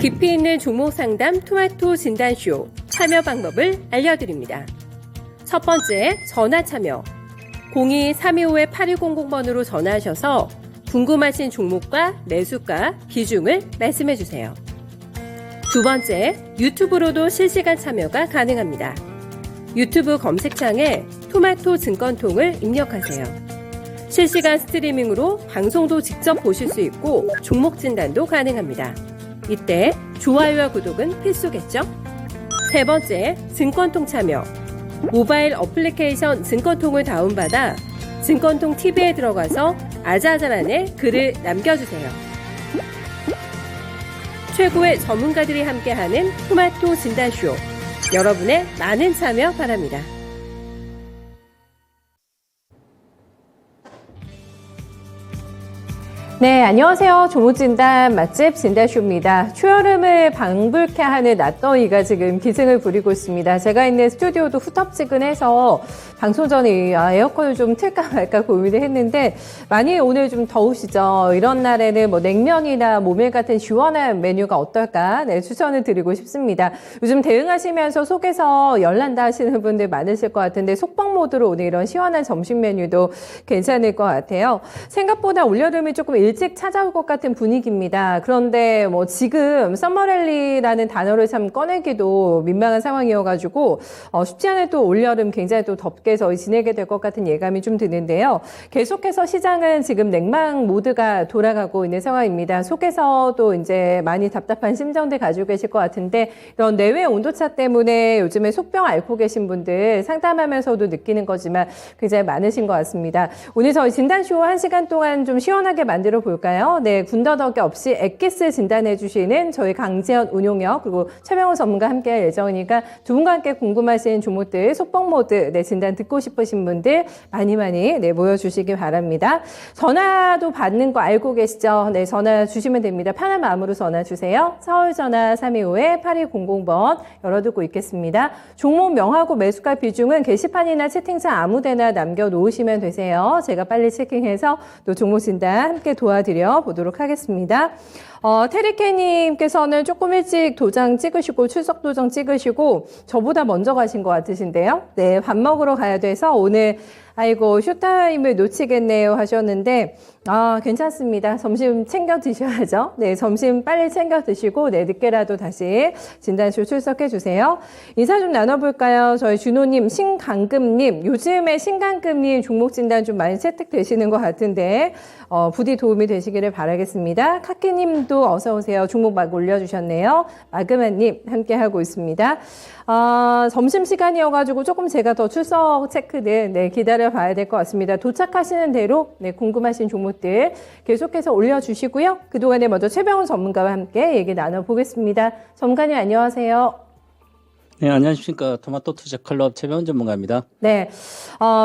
깊이 있는 종목 상담 토마토 진단쇼 참여 방법을 알려드립니다. 첫 번째, 전화 참여. 02-325-8100번으로 전화하셔서 궁금하신 종목과 매수가, 비중을 말씀해주세요. 두 번째, 유튜브로도 실시간 참여가 가능합니다. 유튜브 검색창에 토마토 증권통을 입력하세요. 실시간 스트리밍으로 방송도 직접 보실 수 있고 종목 진단도 가능합니다. 이때 좋아요와 구독은 필수겠죠? 세 번째, 증권통 참여. 모바일 어플리케이션 증권통을 다운받아 증권통 TV에 들어가서 아자아자란에 글을 남겨주세요. 최고의 전문가들이 함께하는 토마토 진단쇼. 여러분의 많은 참여 바랍니다. 네, 안녕하세요. 종목진단 맛집 진단쇼입니다. 초여름을 방불케 하는 낮더위가 지금 기승을 부리고 있습니다. 제가 있는 스튜디오도 후텁지근해서 방송 전에 에어컨을 좀 틀까 말까 고민을 했는데 많이 오늘 좀 더우시죠? 이런 날에는 뭐 냉면이나 모밀 같은 시원한 메뉴가 어떨까? 네, 추천을 드리고 싶습니다. 요즘 대응하시면서 속에서 열난다 하시는 분들 많으실 것 같은데 속벅 모드로 오늘 이런 시원한 점심 메뉴도 괜찮을 것 같아요. 생각보다 올여름이 조금 일찍 찾아올 것 같은 분위기입니다. 그런데 뭐 지금 서머랠리라는 단어를 참 꺼내기도 민망한 상황이어가지고 쉽지 않은 또 올여름 굉장히 또 덥게 저희 지내게 될 것 같은 예감이 좀 드는데요. 계속해서 시장은 지금 냉망 모드가 돌아가고 있는 상황입니다. 속에서도 이제 많이 답답한 심정들 가지고 계실 것 같은데 이런 내외 온도차 때문에 요즘에 속병 앓고 계신 분들 상담하면서도 느끼는 거지만 굉장히 많으신 것 같습니다. 오늘 저희 진단쇼 1시간 동안 좀 시원하게 만들어 볼까요? 네, 군더더기 없이 엑기스 진단해 주시는 저희 강지연 운용역 그리고 최병호 전문가 함께 할 예정이니까 두 분과 함께 궁금하신 종목들 속벅 모드 네, 진단 듣고 싶으신 분들 많이 네, 모여주시기 바랍니다. 전화도 받는 거 알고 계시죠? 네, 전화 주시면 됩니다. 편한 마음으로 전화 주세요. 서울 전화 325-8200번 열어두고 있겠습니다. 종목 명하고 매수가 비중은 게시판이나 채팅창 아무데나 남겨놓으시면 되세요. 제가 빨리 체킹해서 또 종목 진단 함께 도와드려 보도록 하겠습니다. 테리케님께서는 조금 일찍 도장 찍으시고 출석 도장 찍으시고 저보다 먼저 가신 것 같으신데요. 네, 밥 먹으러 가야 돼서 오늘 아이고 쇼타임을 놓치겠네요 하셨는데 괜찮습니다. 점심 챙겨 드셔야죠. 네, 점심 빨리 챙겨 드시고 네, 늦게라도 다시 진단쇼 출석해 주세요. 인사 좀 나눠볼까요? 저희 준호님, 신강금님, 요즘에 신강금님 종목 진단 좀 많이 채택되시는 것 같은데 부디 도움이 되시기를 바라겠습니다. 카키님도 어서 오세요. 종목 막 올려주셨네요. 마그마님 함께하고 있습니다. 점심시간이어가지고 조금 제가 더 출석 체크를 네, 기다려 봐야 될 것 같습니다. 도착하시는 대로 네, 궁금하신 종목들 계속해서 올려주시고요. 그동안에 먼저 최병훈 전문가와 함께 얘기 나눠보겠습니다. 전문가님 안녕하세요. 네, 안녕하십니까. 토마토 투자 클럽 최병훈 전문가입니다. 네,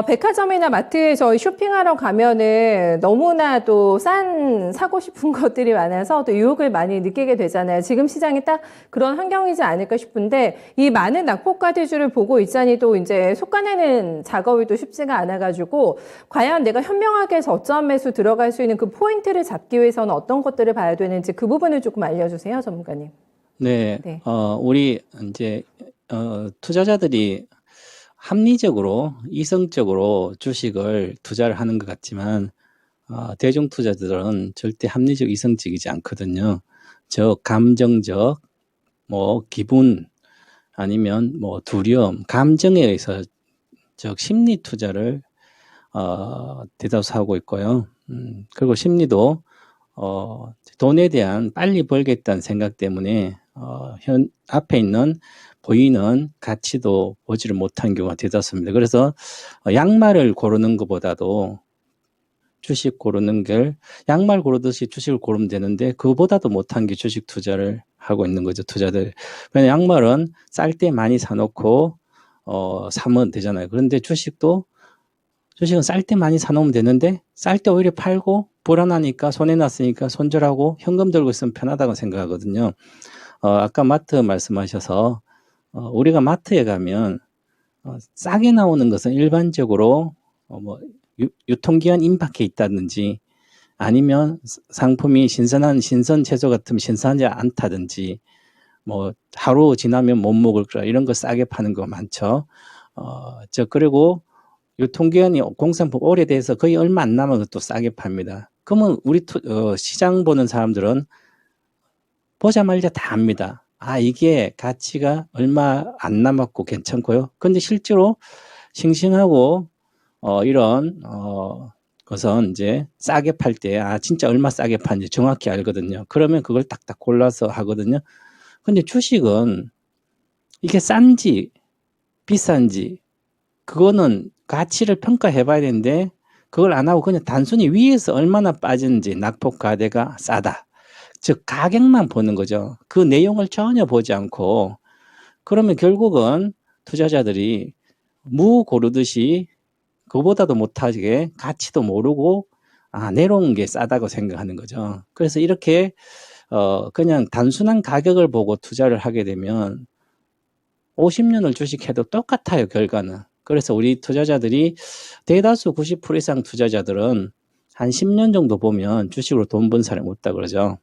백화점이나 마트에 저희 쇼핑하러 가면은 너무나 또 사고 싶은 것들이 많아서 또 유혹을 많이 느끼게 되잖아요. 지금 시장이 딱 그런 환경이지 않을까 싶은데 이 많은 낙폭과대주를 보고 있자니 또 이제 속아내는 작업이 또 쉽지가 않아가지고 과연 내가 현명하게 저점 매수 들어갈 수 있는 그 포인트를 잡기 위해서는 어떤 것들을 봐야 되는지 그 부분을 조금 알려주세요, 전문가님. 네, 우리 이제 투자자들이 합리적으로 이성적으로 주식을 투자를 하는 것 같지만 대중 투자들은 절대 합리적 이성적이지 않거든요. 즉 감정적 뭐 기분 아니면 뭐 두려움, 감정에 의해서 즉 심리 투자를 대다수 하고 있고요. 그리고 심리도 돈에 대한 빨리 벌겠다는 생각 때문에 앞에 있는 보이는 가치도 보지를 못한 경우가 대다수입니다. 그래서 양말을 고르는 것보다도 주식 고르는 게 양말 고르듯이 주식을 고르면 되는데 그보다도 못한 게 주식 투자를 하고 있는 거죠, 투자들. 왜냐하면 양말은 쌀 때 많이 사놓고 사면 되잖아요. 그런데 주식은 쌀 때 많이 사놓으면 되는데 쌀 때 오히려 팔고 불안하니까 손해 났으니까 손절하고 현금 들고 있으면 편하다고 생각하거든요. 아까 마트 말씀하셔서 우리가 마트에 가면 싸게 나오는 것은 일반적으로 뭐 유통기한 임박해 있다든지 아니면 상품이 신선 채소 같으면 신선하지 않다든지, 뭐 하루 지나면 못 먹을 거라 이런 거 싸게 파는 거 많죠. 그리고 유통기한이 공산품 오래돼서 거의 얼마 안 남은 것도 싸게 팝니다. 그러면 우리 시장 보는 사람들은 보자마자 다 압니다. 아, 이게 가치가 얼마 안 남았고 괜찮고요. 근데 실제로 싱싱하고 이런 것은 이제 싸게 팔 때, 아, 진짜 얼마 싸게 파는지 정확히 알거든요. 그러면 그걸 딱딱 골라서 하거든요. 근데 주식은 이게 싼지 비싼지 그거는 가치를 평가해 봐야 되는데 그걸 안 하고 그냥 단순히 위에서 얼마나 빠졌는지 낙폭과대가 싸다. 즉 가격만 보는 거죠. 그 내용을 전혀 보지 않고 그러면 결국은 투자자들이 무 고르듯이 그보다도 못하게 가치도 모르고 내려온 게 싸다고 생각하는 거죠. 그래서 이렇게 그냥 단순한 가격을 보고 투자를 하게 되면 50년을 주식해도 똑같아요, 결과는. 그래서 우리 투자자들이 대다수 90% 이상 투자자들은 한 10년 정도 보면 주식으로 돈 번 사람이 없다 그러죠.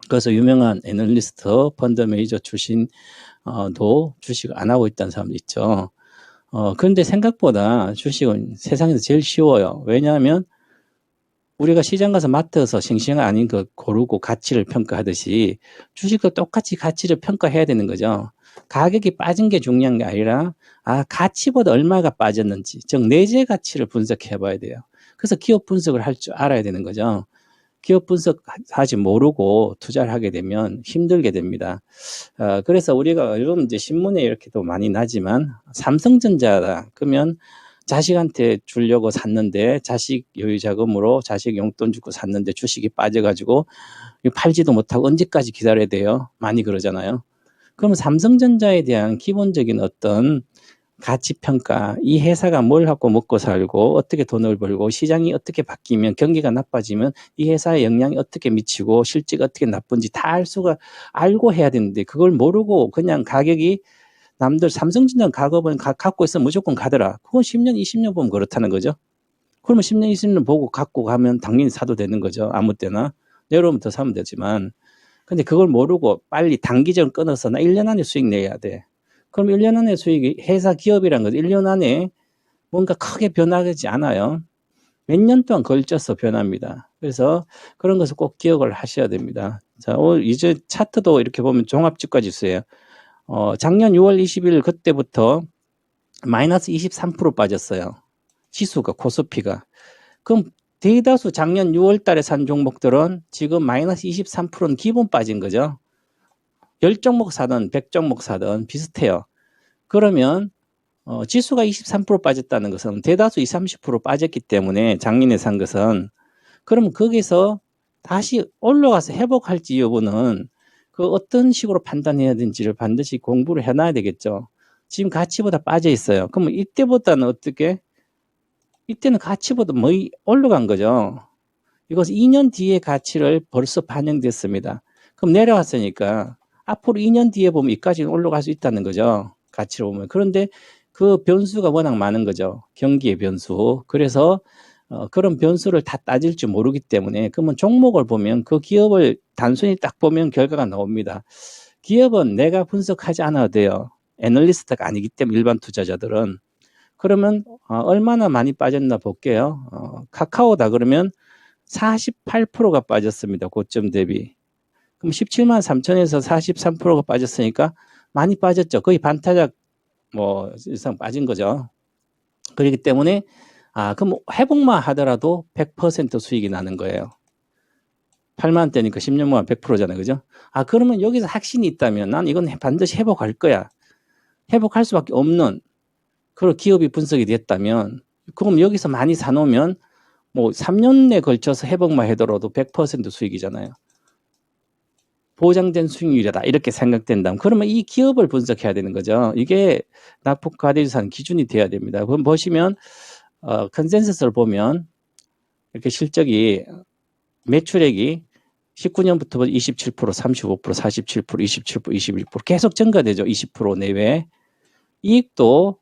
그래서 유명한 애널리스트, 펀드 매니저 출신도 주식을 안 하고 있다는 사람도 있죠. 그런데 생각보다 주식은 세상에서 제일 쉬워요. 왜냐하면 우리가 시장 가서 마트에서 싱싱한 아닌 거 고르고 가치를 평가하듯이 주식도 똑같이 가치를 평가해야 되는 거죠. 가격이 빠진 게 중요한 게 아니라 가치보다 얼마가 빠졌는지, 즉 내재 가치를 분석해 봐야 돼요. 그래서 기업 분석을 할 줄 알아야 되는 거죠. 기업 분석하지 모르고 투자를 하게 되면 힘들게 됩니다. 그래서 우리가 요즘 이제 신문에 이렇게도 많이 나지만 삼성전자다 그러면 자식한테 주려고 샀는데 자식 여유 자금으로 자식 용돈 주고 샀는데 주식이 빠져가지고 팔지도 못하고 언제까지 기다려야 돼요? 많이 그러잖아요. 그럼 삼성전자에 대한 기본적인 어떤 가치평가, 이 회사가 뭘 하고 먹고 살고 어떻게 돈을 벌고 시장이 어떻게 바뀌면 경기가 나빠지면 이 회사에 영향이 어떻게 미치고 실제가 어떻게 나쁜지 다 알고 해야 되는데 그걸 모르고 그냥 가격이 남들 삼성전자 가격은 갖고 있으면 무조건 가더라. 그건 10년, 20년 보면 그렇다는 거죠. 그러면 10년, 20년 보고 갖고 가면 당연히 사도 되는 거죠. 아무 때나. 내려오면 더 사면 되지만. 근데 그걸 모르고 빨리 단기적으로 끊어서 나 1년 안에 수익 내야 돼. 그럼 1년 안에 수익이 회사 기업이란 건 1년 안에 뭔가 크게 변하지 않아요. 몇 년 동안 걸쳐서 변합니다. 그래서 그런 것을 꼭 기억을 하셔야 됩니다. 자, 이제 차트도 이렇게 보면 종합주가지수예요. 작년 6월 20일 그때부터 마이너스 23% 빠졌어요. 지수가, 코스피가. 그럼 대다수 작년 6월 달에 산 종목들은 지금 마이너스 23%는 기본 빠진 거죠. 10종목 사든 100종목 사든 비슷해요. 그러면 지수가 23% 빠졌다는 것은 대다수 20, 30% 빠졌기 때문에 작년에 산 것은 그럼 거기서 다시 올라가서 회복할지 여부는 그 어떤 식으로 판단해야 되는지를 반드시 공부를 해놔야 되겠죠. 지금 가치보다 빠져 있어요. 그러면 이때보다는 어떻게? 이때는 가치보다 올라간 거죠. 이것은 2년 뒤의 가치를 벌써 반영됐습니다. 그럼 내려왔으니까 앞으로 2년 뒤에 보면 이까지는 올라갈 수 있다는 거죠. 가치로 보면. 그런데 그 변수가 워낙 많은 거죠. 경기의 변수. 그래서 그런 변수를 다 따질 줄 모르기 때문에 그러면 종목을 보면 그 기업을 단순히 딱 보면 결과가 나옵니다. 기업은 내가 분석하지 않아도 돼요. 애널리스트가 아니기 때문에 일반 투자자들은. 그러면 얼마나 많이 빠졌나 볼게요. 카카오다 그러면 48%가 빠졌습니다. 고점 대비. 그럼 17만 3천에서 43%가 빠졌으니까 많이 빠졌죠. 거의 반타작 이상 빠진 거죠. 그렇기 때문에 그럼 회복만 하더라도 100% 수익이 나는 거예요. 8만 원대니까 10년 만에 100%잖아요. 그죠? 그러면 여기서 확신이 있다면 난 이건 반드시 회복할 거야. 회복할 수밖에 없는 그런 기업이 분석이 됐다면 그럼 여기서 많이 사놓으면 3년에 걸쳐서 회복만 하더라도 100% 수익이잖아요. 보장된 수익률이다 이렇게 생각된다면 그러면 이 기업을 분석해야 되는 거죠. 이게 낙폭과대주산 기준이 돼야 됩니다. 그럼 보시면 컨센서스를 보면 이렇게 실적이 매출액이 19년부터 27%, 35%, 47%, 27%, 21% 계속 증가되죠. 20% 내외. 이익도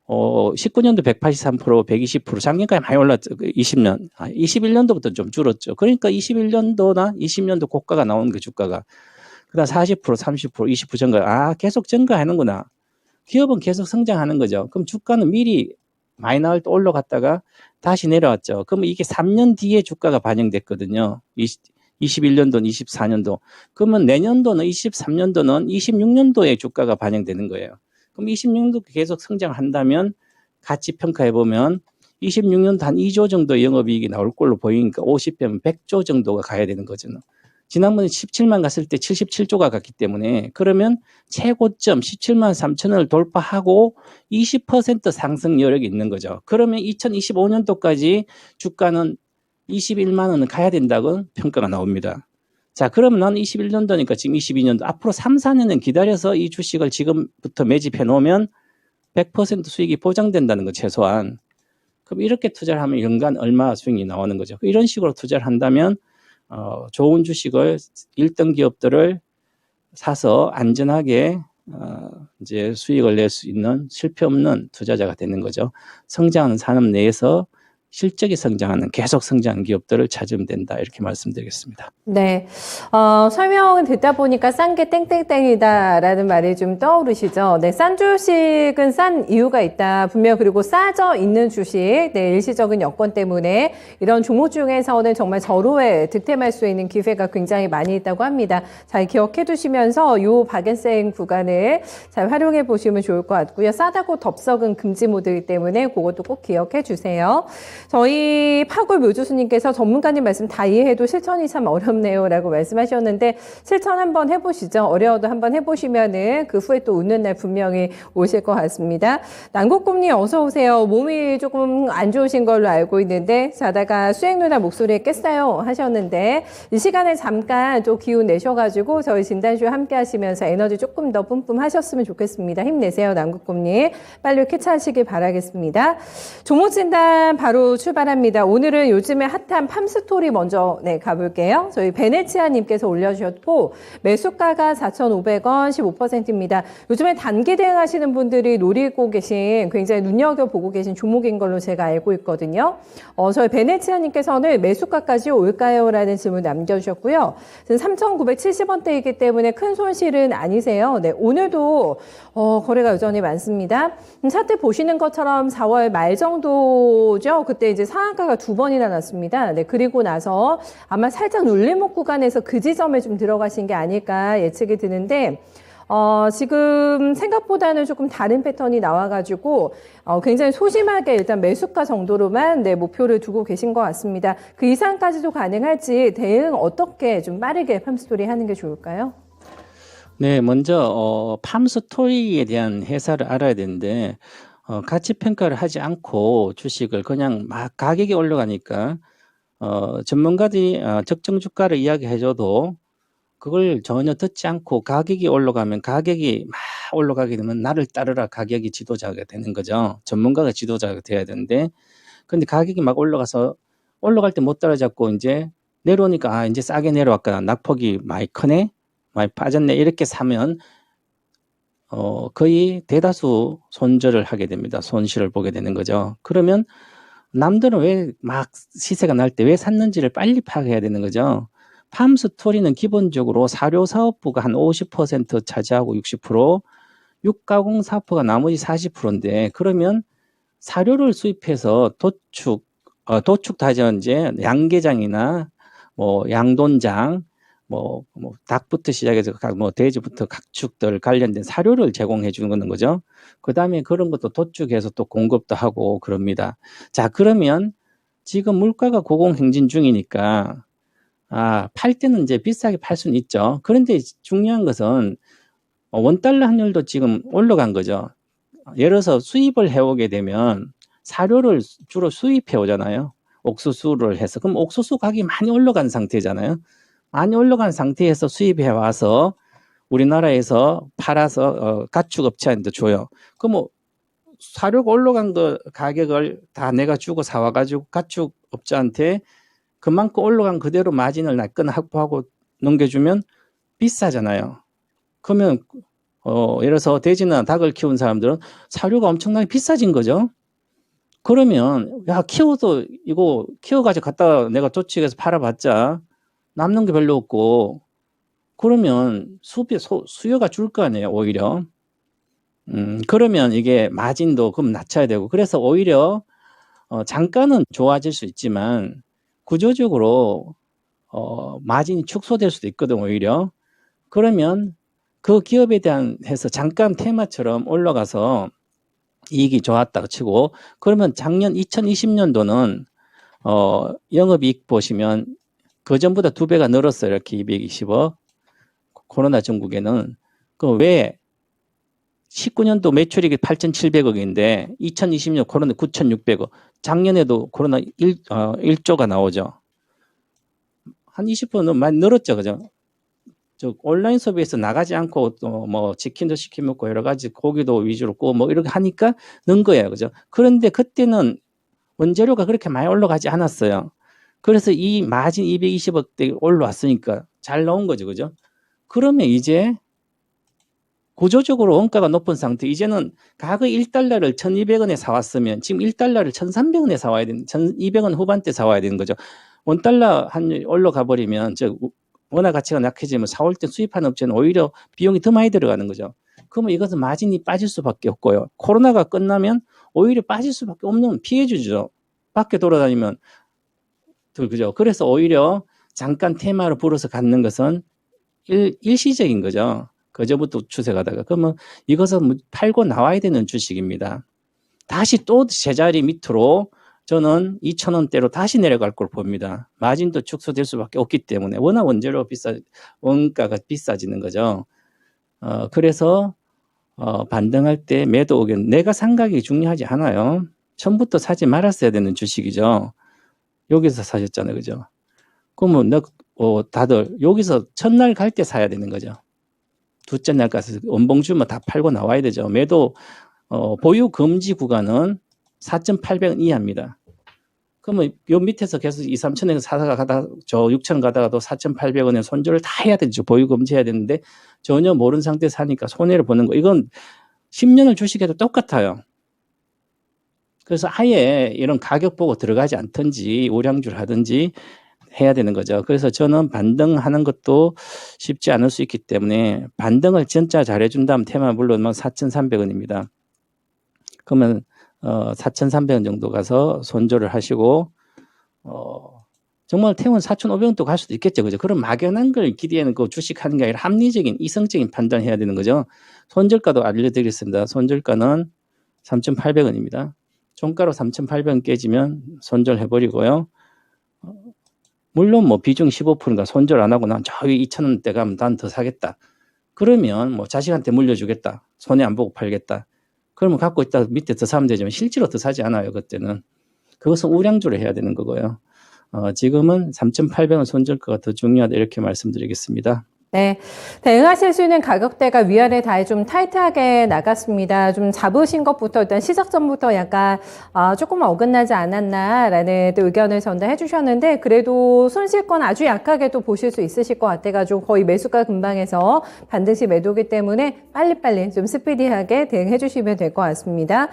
19년도 183%, 120%, 작년까지 많이 올랐죠. 21년도부터 좀 줄었죠. 그러니까 21년도나 20년도 고가가 나오는 그 주가가. 그다음 40%, 30%, 20% 증가. 계속 증가하는구나. 기업은 계속 성장하는 거죠. 그럼 주가는 미리 많이 나올 때 올라갔다가 다시 내려왔죠. 그럼 이게 3년 뒤에 주가가 반영됐거든요. 21년도, 24년도. 그러면 내년도는 23년도는 26년도에 주가가 반영되는 거예요. 그럼 26년도 계속 성장한다면 같이 평가해 보면 26년도 한 2조 정도 영업이익이 나올 걸로 보이니까 50배면 100조 정도가 가야 되는 거죠. 지난번에 17만 갔을 때 77조가 갔기 때문에 그러면 최고점 17만 3천원을 돌파하고 20% 상승 여력이 있는 거죠. 그러면 2025년도까지 주가는 21만 원은 가야 된다고 평가가 나옵니다. 자, 그러면 난 21년도니까 지금 22년도 앞으로 3, 4년은 기다려서 이 주식을 지금부터 매집해 놓으면 100% 수익이 보장된다는 거 최소한. 그럼 이렇게 투자를 하면 연간 얼마 수익이 나오는 거죠. 이런 식으로 투자를 한다면 좋은 주식을 1등 기업들을 사서 안전하게 이제 수익을 낼 수 있는 실패 없는 투자자가 되는 거죠. 성장하는 산업 내에서 실적이 성장하는 계속 성장하는 기업들을 찾으면 된다 이렇게 말씀드리겠습니다. 네, 설명을 듣다 보니까 싼 게 땡땡땡이다라는 말이 좀 떠오르시죠. 네, 싼 주식은 싼 이유가 있다. 분명 그리고 싸져 있는 주식, 네, 일시적인 여건 때문에 이런 종목 중에서는 정말 절호에 득템할 수 있는 기회가 굉장히 많이 있다고 합니다. 잘 기억해 두시면서 요 박앤생 구간을 잘 활용해 보시면 좋을 것 같고요. 싸다고 덥석은 금지 모드이기 때문에 그것도 꼭 기억해 주세요. 저희 파골 묘주수님께서 전문가님 말씀 다 이해해도 실천이 참 어렵네요 라고 말씀하셨는데 실천 한번 해보시죠. 어려워도 한번 해보시면은 그 후에 또 웃는 날 분명히 오실 것 같습니다.南국곰님 어서 오세요. 몸이 조금 안 좋으신 걸로 알고 있는데 자다가 수행 누나 목소리에 깼어요 하셨는데 이 시간에 잠깐 또 기운 내셔가지고 저희 진단쇼 함께 하시면서 에너지 조금 더 뿜뿜 하셨으면 좋겠습니다. 힘내세요.南국곰님 빨리 쾌차하시길 바라겠습니다. 종목 진단 바로 출발합니다. 오늘은 요즘에 핫한 팜스토리 먼저 가볼게요. 저희 베네치아님께서 올려주셨고 매수가가 4,500원 15%입니다. 요즘에 단기 대응하시는 분들이 노리고 계신 굉장히 눈여겨보고 계신 종목인 걸로 제가 알고 있거든요. 저희 베네치아님께서는 매수가까지 올까요? 라는 질문 남겨주셨고요. 3,970원대이기 때문에 큰 손실은 아니세요. 네, 오늘도 거래가 여전히 많습니다. 차트 보시는 것처럼 4월 말 정도죠. 그때 이제 상한가가 2번이나 났습니다. 네, 그리고 나서 아마 살짝 눌림목 구간에서 그 지점에 좀 들어가신 게 아닐까 예측이 드는데 지금 생각보다는 조금 다른 패턴이 나와가지고 굉장히 소심하게 일단 매수가 정도로만 목표를 두고 계신 것 같습니다. 그 이상까지도 가능할지 대응 어떻게 좀 빠르게 팜스토리 하는 게 좋을까요? 네, 먼저 팜스토리에 대한 회사를 알아야 되는데 가치 평가를 하지 않고 주식을 그냥 막 가격이 올라가니까 전문가들이 적정 주가를 이야기해줘도 그걸 전혀 듣지 않고 가격이 올라가면 가격이 막 올라가게 되면 나를 따르라 가격이 지도자가 되는 거죠. 전문가가 지도자가 돼야 되는데 근데 가격이 막 올라가서 올라갈 때 못 따라잡고 이제 내려오니까 이제 싸게 내려왔구나. 낙폭이 많이 크네. 많이 빠졌네. 이렇게 사면 거의 대다수 손절을 하게 됩니다. 손실을 보게 되는 거죠. 그러면 남들은 왜 막 시세가 날 때 왜 샀는지를 빨리 파악해야 되는 거죠. 팜스토리는 기본적으로 사료사업부가 한 50% 차지하고 60%, 육가공 사업부가 나머지 40%인데 그러면 사료를 수입해서 도축 다전제, 양계장이나 양돈장, 닭부터 시작해서 돼지부터 각축들 관련된 사료를 제공해 주는 거죠. 그 다음에 그런 것도 도축해서 또 공급도 하고 그럽니다. 자, 그러면 지금 물가가 고공행진 중이니까 팔 때는 이제 비싸게 팔 수는 있죠. 그런데 중요한 것은 원달러 환율도 지금 올라간 거죠. 예를 들어서 수입을 해오게 되면 사료를 주로 수입해 오잖아요. 옥수수를 해서. 그럼 옥수수 가격이 많이 올라간 상태잖아요. 많이 올라간 상태에서 수입해 와서 우리나라에서 팔아서 가축업체한테 줘요. 그럼 사료가 올라간 거 가격을 다 내가 주고 사와가지고 가축업자한테 그만큼 올라간 그대로 마진을 낮거나 확보하고 넘겨주면 비싸잖아요. 그러면 예를 들어서 돼지나 닭을 키운 사람들은 사료가 엄청나게 비싸진 거죠. 그러면 야 키워도 이거 키워가지고 갖다가 내가 조치해서 팔아봤자 남는 게 별로 없고 그러면 수요가 줄 거 아니에요 오히려. 그러면 이게 마진도 그럼 낮춰야 되고 그래서 오히려 잠깐은 좋아질 수 있지만 구조적으로 마진이 축소될 수도 있거든 오히려. 그러면 그 기업에 대한 해서 잠깐 테마처럼 올라가서 이익이 좋았다고 치고 그러면 작년 2020년도는 영업이익 보시면 그 전보다 2배가 늘었어요. 이렇게 220억. 코로나 전국에는 그 왜 19년도 매출이익이 8,700억인데 2020년 코로나 9,600억. 작년에도 코로나 1조가 나오죠. 한 20%는 많이 늘었죠. 그죠? 저 온라인 서비스 나가지 않고 또 뭐 치킨도 시켜 먹고 여러 가지 고기도 위주로 구워 뭐 이렇게 하니까 는 거예요. 그죠? 그런데 그때는 원재료가 그렇게 많이 올라가지 않았어요. 그래서 이 마진 220억대 올라왔으니까 잘 나온 거죠. 그죠? 그러면 이제 구조적으로 원가가 높은 상태, 이제는 과거 1달러를 1,200원에 사왔으면 지금 1달러를 1,300원에 사와야 되는, 1,200원 후반대 사와야 되는 거죠. 원달러 한 올라가 버리면 원화 가치가 약해지면 사올 때 수입하는 업체는 오히려 비용이 더 많이 들어가는 거죠. 그러면 이것은 마진이 빠질 수밖에 없고요. 코로나가 끝나면 오히려 빠질 수밖에 없는 피해주죠. 밖에 돌아다니면 그죠. 그래서 오히려 잠깐 테마로 불어서 갖는 것은 일시적인 거죠. 그저부터 추세가다가 그러면 이것은 팔고 나와야 되는 주식입니다. 다시 또 제자리 밑으로 저는 2,000원대로 다시 내려갈 걸 봅니다. 마진도 축소될 수밖에 없기 때문에 워낙 원가가 비싸지는 거죠. 그래서 반등할 때 매도 의견 내가 산 가격이 중요하지 않아요. 처음부터 사지 말았어야 되는 주식이죠. 여기서 사셨잖아요, 그죠? 그러면 다들 여기서 첫날 갈 때 사야 되는 거죠. 둘째 날 가서 원봉 주면 다 팔고 나와야 되죠. 매도 보유 금지 구간은 4,800원 이하입니다. 그러면 요 밑에서 계속 2, 3천원에서 사다가 가다가 저 6천 가다가도 4,800원에 손절을 다 해야 되죠. 보유 금지해야 되는데 전혀 모르는 상태에서 사니까 손해를 보는 거. 이건 10년을 주식해도 똑같아요. 그래서 아예 이런 가격 보고 들어가지 않든지 우량주를 하든지 해야 되는 거죠. 그래서 저는 반등하는 것도 쉽지 않을 수 있기 때문에 반등을 진짜 잘해준다면 테마 물론 4,300원입니다. 그러면 4,300원 정도 가서 손절을 하시고 정말 태원 4,500원도 갈 수도 있겠죠. 그죠? 그런 막연한 걸 기대하는 그 주식하는 게 아니라 합리적인 이성적인 판단해야 되는 거죠. 손절가도 알려드리겠습니다. 손절가는 3,800원입니다. 종가로 3,800원 깨지면 손절해버리고요. 물론 뭐 비중 15%인가 손절 안 하고 난 저기 2,000원대 가면 난 더 사겠다. 그러면 뭐 자식한테 물려주겠다. 손해 안 보고 팔겠다. 그러면 갖고 있다 밑에 더 사면 되지만 실제로 더 사지 않아요. 그때는. 그것은 우량주를 해야 되는 거고요. 지금은 3,800원 손절가가 더 중요하다 이렇게 말씀드리겠습니다. 네, 대응하실 수 있는 가격대가 위아래 다 좀 타이트하게 나갔습니다. 좀 잡으신 것부터 일단 시작 전부터 약간 조금 어긋나지 않았나라는 또 의견을 전달해 주셨는데 그래도 손실권 아주 약하게 또 보실 수 있으실 것 같아가지고 거의 매수가 근방에서 반드시 매도기 때문에 빨리빨리 좀 스피디하게 대응해 주시면 될 것 같습니다.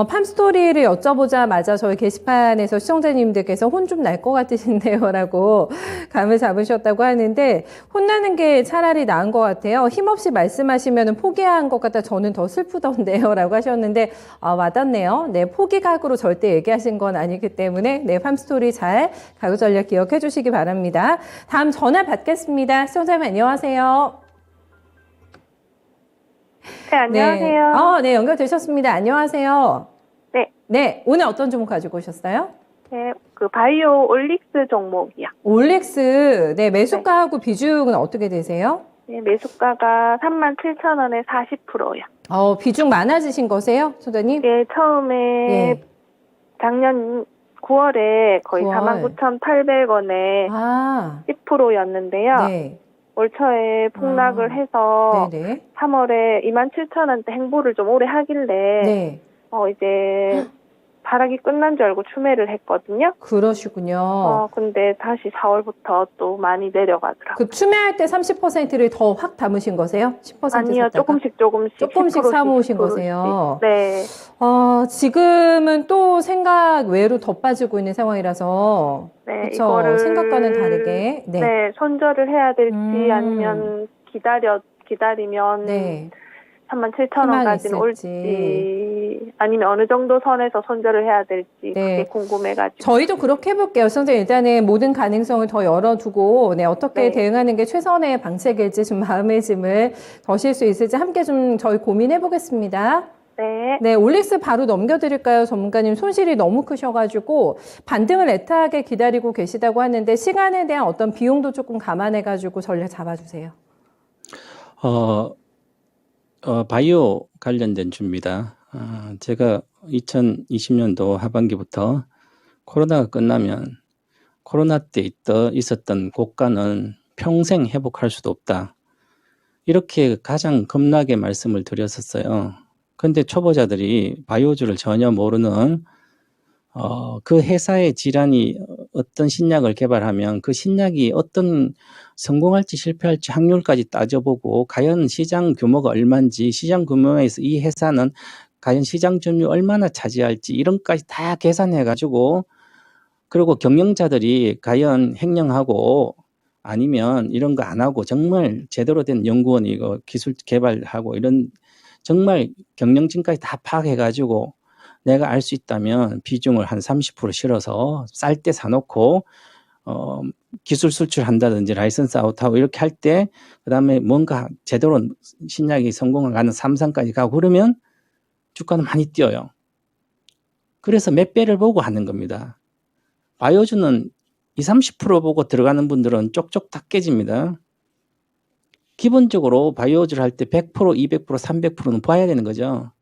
팜스토리를 여쭤보자마자 저희 게시판에서 시청자님들께서 혼 좀 날 것 같으신데요 라고 감을 잡으셨다고 하는데 혼나는 게 차라리 나은 것 같아요. 힘없이 말씀하시면 포기한 것 같아 저는 더 슬프던데요 라고 하셨는데 와닿네요. 네, 포기각으로 절대 얘기하신 건 아니기 때문에 네, 팜스토리 잘 가격 전략 기억해 주시기 바랍니다. 다음 전화 받겠습니다. 시청자님 안녕하세요. 네, 안녕하세요. 네, 연결되셨습니다. 안녕하세요. 네. 네, 오늘 어떤 종목 가지고 오셨어요? 네, 그 바이오 올릭스 종목이요. 올릭스, 네, 매수가하고 비중은 어떻게 되세요? 네, 매수가가 37,000원에 40%요. 비중 많아지신 거세요, 소장님? 네, 처음에 네. 작년 9월에 거의 9월. 49,800원에 10%였는데요. 네. 올 초에 폭락을 해서 네네. 3월에 27,000원대 행보를 좀 오래 하길래 네. 이제 발악이 끝난 줄 알고 추매를 했거든요. 그러시군요. 근데 다시 4월부터 또 많이 내려가더라고요. 그 추매할 때 30%를 더 확 담으신 거세요? 10% 아니요, 샀다가? 조금씩 10%씩 사모으신 거세요? 네. 지금은 또 생각 외로 더 빠지고 있는 상황이라서. 네, 그쵸? 이거를 생각과는 다르게. 네. 네, 손절을 해야 될지 아니면 기다리면 네. 37,000원까지는 올지 아니면 어느 정도 선에서 손절을 해야 될지 그게 궁금해가지고. 저희도 그렇게 해볼게요. 선생님, 일단은 모든 가능성을 더 열어두고 어떻게 대응하는 게 최선의 방책일지 좀 마음의 짐을 더실 수 있을지 함께 좀 저희 고민해보겠습니다. 네. 네, 올릭스 바로 넘겨드릴까요? 전문가님 손실이 너무 크셔가지고 반등을 애타게 기다리고 계시다고 하는데 시간에 대한 어떤 비용도 조금 감안해가지고 전략 잡아주세요. 바이오 관련된 주입니다. 제가 2020년도 하반기부터 코로나가 끝나면 코로나 때 있었던 고가는 평생 회복할 수도 없다. 이렇게 가장 겁나게 말씀을 드렸었어요. 근데 초보자들이 바이오주를 전혀 모르는 그 회사의 질환이 어떤 신약을 개발하면 그 신약이 어떤 성공할지 실패할지 확률까지 따져보고 과연 시장 규모가 얼마인지 시장 규모에서 이 회사는 과연 시장 점유율 얼마나 차지할지 이런 것까지 다 계산해가지고 그리고 경영자들이 과연 횡령하고 아니면 이런 거 안 하고 정말 제대로 된 연구원이 이거 기술 개발하고 이런 정말 경영진까지 다 파악해가지고 내가 알 수 있다면 비중을 한 30% 실어서 쌀 때 사놓고 기술 수출한다든지 라이선스 아웃하고 이렇게 할 때 그다음에 뭔가 제대로 신약이 성공하는 3상까지 가고 그러면 주가는 많이 뛰어요. 그래서 몇 배를 보고 하는 겁니다. 바이오주는 20, 30% 보고 들어가는 분들은 쪽쪽 다 깨집니다. 기본적으로 바이오주를 할 때 100%, 200%, 300%는 봐야 되는 거죠.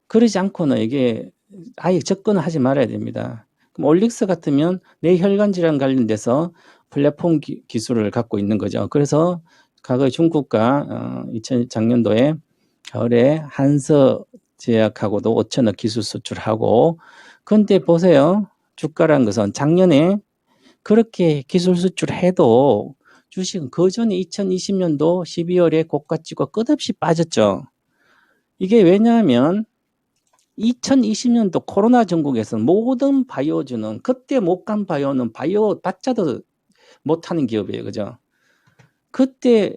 그러지 않고는 이게 아예 접근을 하지 말아야 됩니다. 그럼 올릭스 같으면 뇌혈관 질환 관련돼서 플랫폼 기술을 갖고 있는 거죠. 그래서 과거 중국과 작년도에 겨울에 한서 제약하고도 5천억 기술 수출하고 그런데 보세요. 주가란 것은 작년에 그렇게 기술 수출해도 주식은 그전에 2020년도 12월에 고가 찍고 끝없이 빠졌죠. 이게 왜냐하면 2020년도 코로나 전국에서는 모든 바이오주는 그때 못 간 바이오는 바이오 받자도 못하는 기업이에요. 그죠? 그때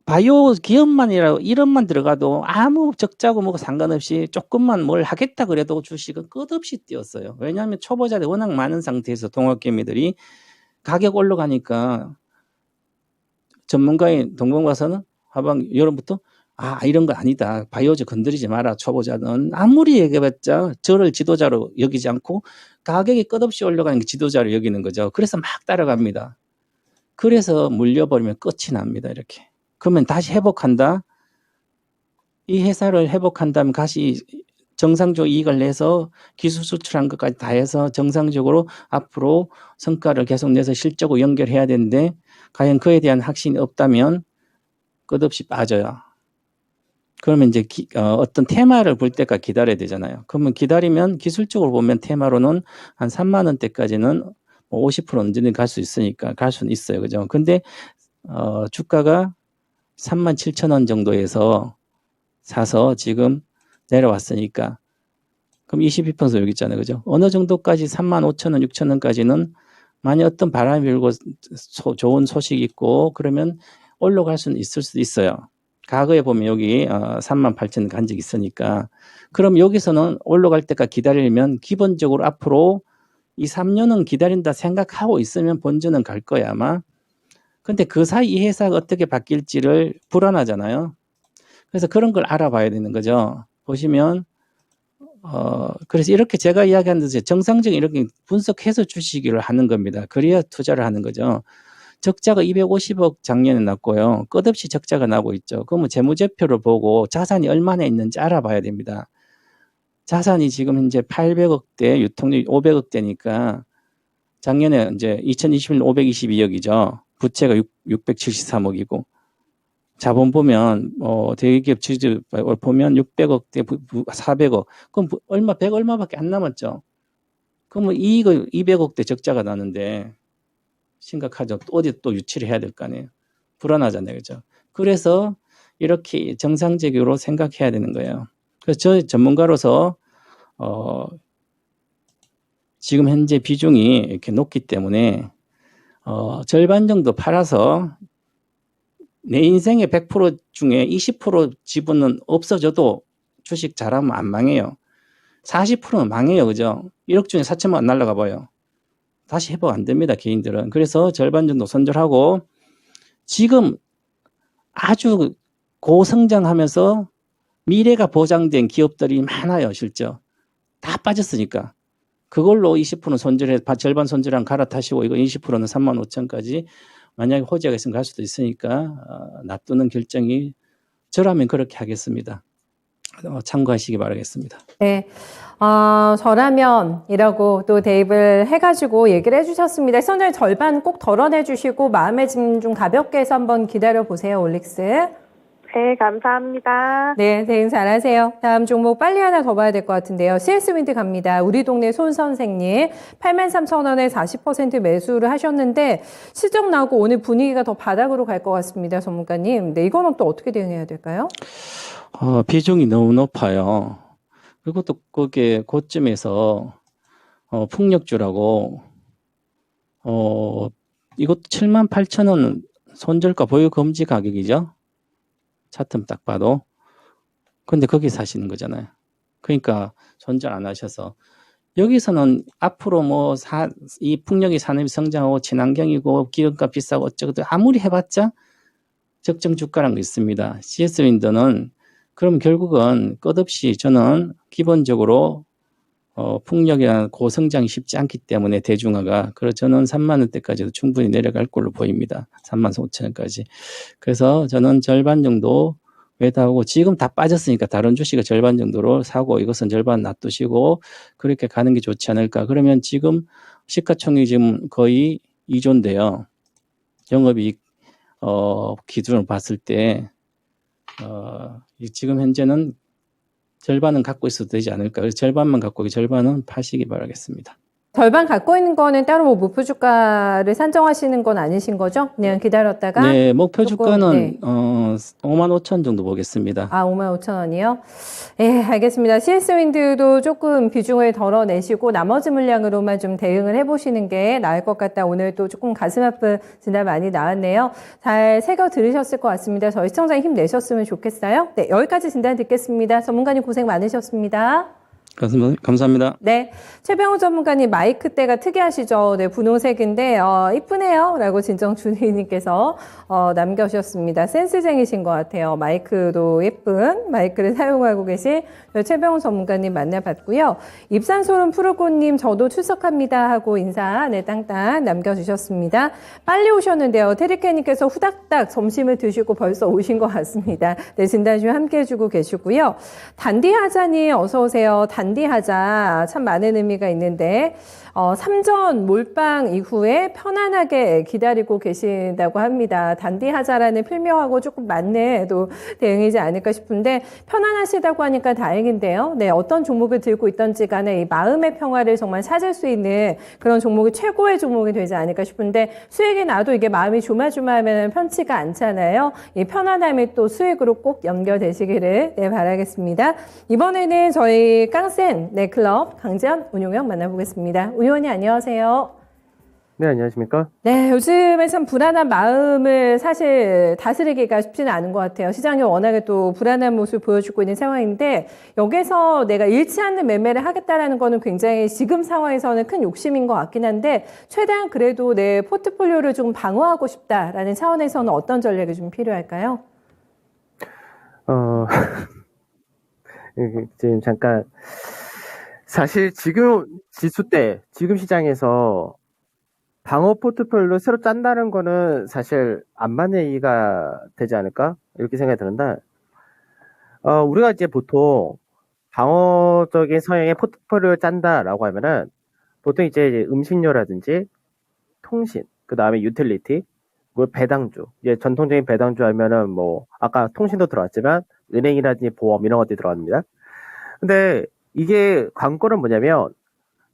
바이오 기업만이라도 이름만 들어가도 아무 적자고 뭐고 상관없이 조금만 뭘 하겠다 그래도 주식은 끝없이 뛰었어요. 왜냐하면 초보자들이 워낙 많은 상태에서 동학개미들이 가격 올라가니까 전문가인 동봉 가서는 하반 여름부터 이런 거 아니다. 바이오주 건드리지 마라. 초보자는 아무리 얘기해봤자 저를 지도자로 여기지 않고 가격이 끝없이 올라가는 게 지도자로 여기는 거죠. 그래서 막 따라갑니다. 그래서 물려버리면 끝이 납니다. 이렇게. 그러면 다시 회복한다. 이 회사를 회복한다면 다시 정상적으로 이익을 내서 기술 수출한 것까지 다 해서 정상적으로 앞으로 성과를 계속 내서 실적으로 연결해야 되는데 과연 그에 대한 확신이 없다면 끝없이 빠져요. 그러면 이제 어떤 테마를 볼 때까지 기다려야 되잖아요. 그러면 기다리면 기술적으로 보면 테마로는 한 3만 원대까지는 50% 언제든 갈 수 있으니까 갈 수는 있어요. 그죠? 근데 주가가 37,000원 정도에서 사서 지금 내려왔으니까 그럼 22% 여기 있잖아요. 그죠? 어느 정도까지 35,000원, 6,000원까지는 만약 어떤 바람이 불고 좋은 소식이 있고 그러면 올라갈 수는 있을 수도 있어요. 과거에 보면 여기 38,000원 간 적이 있으니까 그럼 여기서는 올라갈 때까지 기다리면 기본적으로 앞으로 2, 3년은 기다린다 생각하고 있으면 본전은 갈 거야 아마. 근데 그 사이 이 회사가 어떻게 바뀔지를 불안하잖아요. 그래서 그런 걸 알아봐야 되는 거죠. 보시면 그래서 이렇게 제가 이야기한 듯이 정상적인 이렇게 분석해서 주시기를 하는 겁니다. 그래야 투자를 하는 거죠. 적자가 250억 작년에 났고요. 끝없이 적자가 나고 있죠. 그러면 재무제표를 보고 자산이 얼마나 있는지 알아봐야 됩니다. 자산이 지금 현재 800억대, 유통률 500억대니까 작년에 이제 2021년 522억이죠. 부채가 673억이고 자본 보면 대기업 지주 보면 600억대 400억 그럼 얼마 100 얼마밖에 안 남았죠. 그러면 이익을 200억대 적자가 나는데 심각하죠. 어디 또 유치를 해야 될 거 아니에요. 불안하잖아요. 그죠? 그래서 이렇게 정상적으로 생각해야 되는 거예요. 그래서 저 전문가로서 지금 현재 비중이 이렇게 높기 때문에 절반 정도 팔아서 내 인생의 100% 중에 20% 지분은 없어져도 주식 잘하면 안 망해요. 40%는 망해요. 그죠? 1억 중에 4천만 원 날라가 봐요. 다시 회복 안 됩니다. 개인들은. 그래서 절반 정도 손절하고 지금 아주 고성장하면서 미래가 보장된 기업들이 많아요. 실적. 다 빠졌으니까. 그걸로 20% 손절해, 절반 손절한 갈아타시고 이거 20%는 35,000까지 만약에 호재가 있으면 갈 수도 있으니까 놔두는 결정이 저라면 그렇게 하겠습니다. 참고하시기 바라겠습니다. 네. 저라면이라고 또 대입을 해가지고 얘기를 해주셨습니다. 시청자님 절반 꼭 덜어내주시고 마음의 짐 좀 가볍게 해서 한번 기다려보세요. 올릭스. 네, 감사합니다. 네, 대응 잘하세요. 다음 종목 빨리 하나 더 봐야 될 것 같은데요. CS윈드 갑니다. 우리 동네 손 선생님 83,000원에 40% 매수를 하셨는데 실적 나오고 오늘 분위기가 더 바닥으로 갈 것 같습니다. 전문가님. 네, 이거는 또 어떻게 대응해야 될까요? 비중이 너무 높아요. 그리고 또 그게 고점에서 풍력주라고 이것도 78,000원 손절가 보유 금지 가격이죠. 차트 딱 봐도. 근데 거기 사시는 거잖아요. 그러니까 손절 안 하셔서 여기서는 앞으로 이 풍력이 산업이 성장하고 친환경이고 기름값 비싸고 어쩌고 아무리 해봤자 적정 주가라는 게 있습니다. CS윈드는 그럼 결국은 끝없이 저는 기본적으로 풍력이나 고성장이 쉽지 않기 때문에 대중화가 그래서 저는 3만 원대까지도 충분히 내려갈 걸로 보입니다. 35,000원까지. 그래서 저는 절반 정도 매도하고 지금 다 빠졌으니까 다른 주식을 절반 정도로 사고 이것은 절반 놔두시고 그렇게 가는 게 좋지 않을까. 그러면 지금 시가총액이 지금 거의 2조인데요. 영업이익 기준으로 봤을 때 지금 현재는 절반은 갖고 있어도 되지 않을까. 그래서 절반만 갖고 절반은 파시기 바라겠습니다. 절반 갖고 있는 거는 따로 뭐 목표 주가를 산정하시는 건 아니신 거죠? 그냥 기다렸다가? 네, 목표 주가는 네. 55,000 정도 보겠습니다. 55,000원이요? 예, 알겠습니다. CS윈드도 조금 비중을 덜어내시고 나머지 물량으로만 좀 대응을 해보시는 게 나을 것 같다. 오늘 또 조금 가슴 아픈 진단 많이 나왔네요. 잘 새겨 들으셨을 것 같습니다. 저희 시청자님 힘내셨으면 좋겠어요. 네, 여기까지 진단 듣겠습니다. 전문가님 고생 많으셨습니다. 감사합니다. 네. 최병호 전문가님 마이크 때가 특이하시죠? 네, 분홍색인데, 이쁘네요. 라고 진정준희님께서, 남겨주셨습니다. 센스쟁이신 것 같아요. 마이크도 예쁜 마이크를 사용하고 계신 최병호 전문가님 만나봤고요. 입산소름 푸르고님, 저도 출석합니다. 하고 인사, 네, 땅땅 남겨주셨습니다. 빨리 오셨는데요. 테리케님께서 후닥닥 점심을 드시고 벌써 오신 것 같습니다. 네, 진단주 함께 해주고 계시고요. 단디하자님, 어서오세요. 단디하자 참 많은 의미가 있는데 3전 몰빵 이후에 편안하게 기다리고 계신다고 합니다. 단디하자라는 필명하고 조금 맞는 또 대응이지 않을까 싶은데 편안하시다고 하니까 다행인데요. 네, 어떤 종목을 들고 있던지 간에 이 마음의 평화를 정말 찾을 수 있는 그런 종목이 최고의 종목이 되지 않을까 싶은데 수익이 나도 이게 마음이 조마조마하면 편치가 않잖아요. 이 편안함이 또 수익으로 꼭 연결되시기를 바라겠습니다. 이번에는 저희 깡센 클럽 강재현 운용형 만나보겠습니다. 의원님 안녕하세요. 네, 안녕하십니까? 네, 요즘에 참 불안한 마음을 사실 다스리기가 쉽지는 않은 것 같아요. 시장이 워낙에 또 불안한 모습을 보여주고 있는 상황인데 여기서 내가 잃지 않는 매매를 하겠다라는 거는 굉장히 지금 상황에서는 큰 욕심인 것 같긴 한데 최대한 그래도 내 포트폴리오를 좀 방어하고 싶다라는 차원에서는 어떤 전략이 좀 필요할까요? 지금 잠깐 사실 지금 지수 때 지금 시장에서 방어 포트폴리오 새로 짠다는 거는 사실 안 맞는 얘기가 되지 않을까 이렇게 생각이 드는데 우리가 이제 보통 방어적인 성향의 포트폴리오를 짠다라고 하면은 보통 이제 음식료라든지 통신 그 다음에 유틸리티 그 배당주, 이제 전통적인 배당주 하면은 뭐 아까 통신도 들어왔지만 은행이라든지 보험 이런 것들이 들어갑니다. 근데 이게 관건은 뭐냐면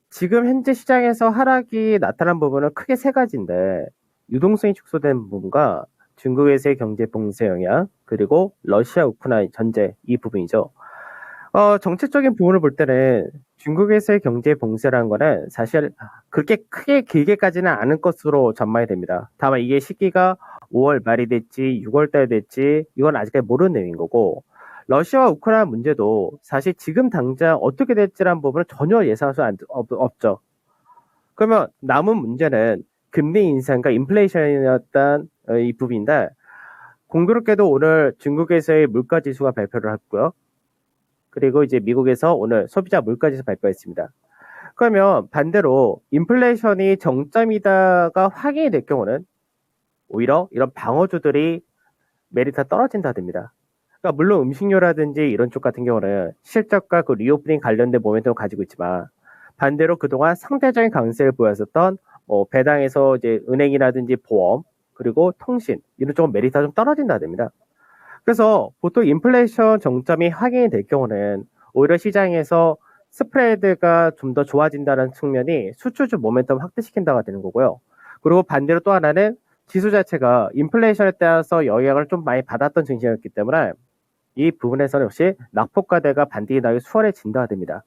지금 현재 시장에서 하락이 나타난 부분은 크게 세 가지인데 유동성이 축소된 부분과 중국에서의 경제 봉쇄 영향 그리고 러시아 우크라이나 전제 이 부분이죠. 정책적인 부분을 볼 때는 중국에서의 경제 봉쇄라는 거는 사실 그렇게 크게 길게까지는 않을 것으로 전망이 됩니다. 다만 이게 시기가 5월 말이 됐지 6월 달이 됐지 이건 아직까지 모르는 내용인 거고 러시아와 우크라이나 문제도 사실 지금 당장 어떻게 될지라는 부분은 전혀 예상할 수 없죠. 그러면 남은 문제는 금리 인상과 인플레이션이었던 이 부분인데 공교롭게도 오늘 중국에서의 물가 지수가 발표를 했고요. 그리고 이제 미국에서 오늘 소비자 물가지수 발표했습니다. 그러면 반대로 인플레이션이 정점이다가 확인이 될 경우는 오히려 이런 방어주들이 메리트가 떨어진다 됩니다. 그러니까 물론 음식료라든지 이런 쪽 같은 경우는 실적과 그 리오프닝 관련된 모멘텀을 가지고 있지만 반대로 그동안 상대적인 강세를 보였었던 배당에서 이제 은행이라든지 보험 그리고 통신 이런 쪽은 메리트가 좀 떨어진다 됩니다. 그래서 보통 인플레이션 정점이 확인이 될 경우는 오히려 시장에서 스프레드가 좀 더 좋아진다는 측면이 수출주 모멘텀을 확대시킨다가 되는 거고요. 그리고 반대로 또 하나는 지수 자체가 인플레이션에 따라서 영향을 좀 많이 받았던 증시였기 때문에 이 부분에서는 역시 낙폭과대가 반등이 나기 수월해진다가 됩니다.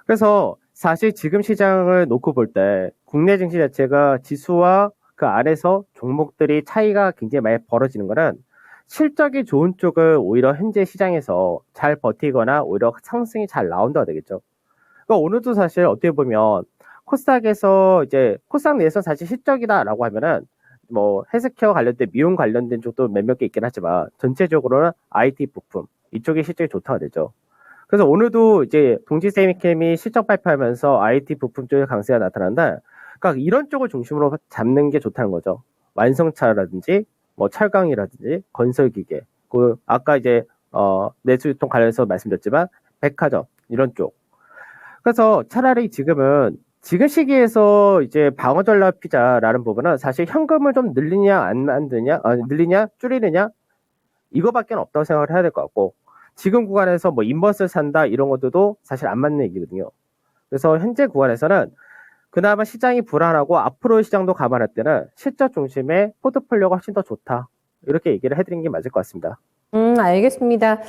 그래서 사실 지금 시장을 놓고 볼 때 국내 증시 자체가 지수와 그 안에서 종목들이 차이가 굉장히 많이 벌어지는 거는 실적이 좋은 쪽을 오히려 현재 시장에서 잘 버티거나 오히려 상승이 잘 나온다고 되겠죠. 그러니까 오늘도 사실 어떻게 보면 코스닥에서 이제 코스닥 내에서 사실 실적이다라고 하면은 뭐 헬스케어 관련된 미용 관련된 쪽도 몇몇 개 있긴 하지만 전체적으로는 IT 부품 이쪽이 실적이 좋다고 되죠. 그래서 오늘도 이제 동지세미캠이 실적 발표하면서 IT 부품 쪽에 강세가 나타난다. 그러니까 이런 쪽을 중심으로 잡는 게 좋다는 거죠. 완성차라든지 뭐 철강이라든지 건설기계, 그 아까 이제 내수유통 관련해서 말씀드렸지만 백화점 이런 쪽. 그래서 차라리 지금은 지금 시기에서 이제 방어 전략 피자라는 부분은 사실 현금을 좀 늘리냐 안 만드냐, 늘리냐 줄이느냐 이거밖에 없다고 생각을 해야 될 것 같고 지금 구간에서 뭐 인버스를 산다 이런 것들도 사실 안 맞는 얘기거든요. 그래서 현재 구간에서는 그나마 시장이 불안하고 앞으로 시장도 감안할 때는 실적 중심의 포트폴리오가 훨씬 더 좋다. 이렇게 얘기를 해드린 게 맞을 것 같습니다. 알겠습니다.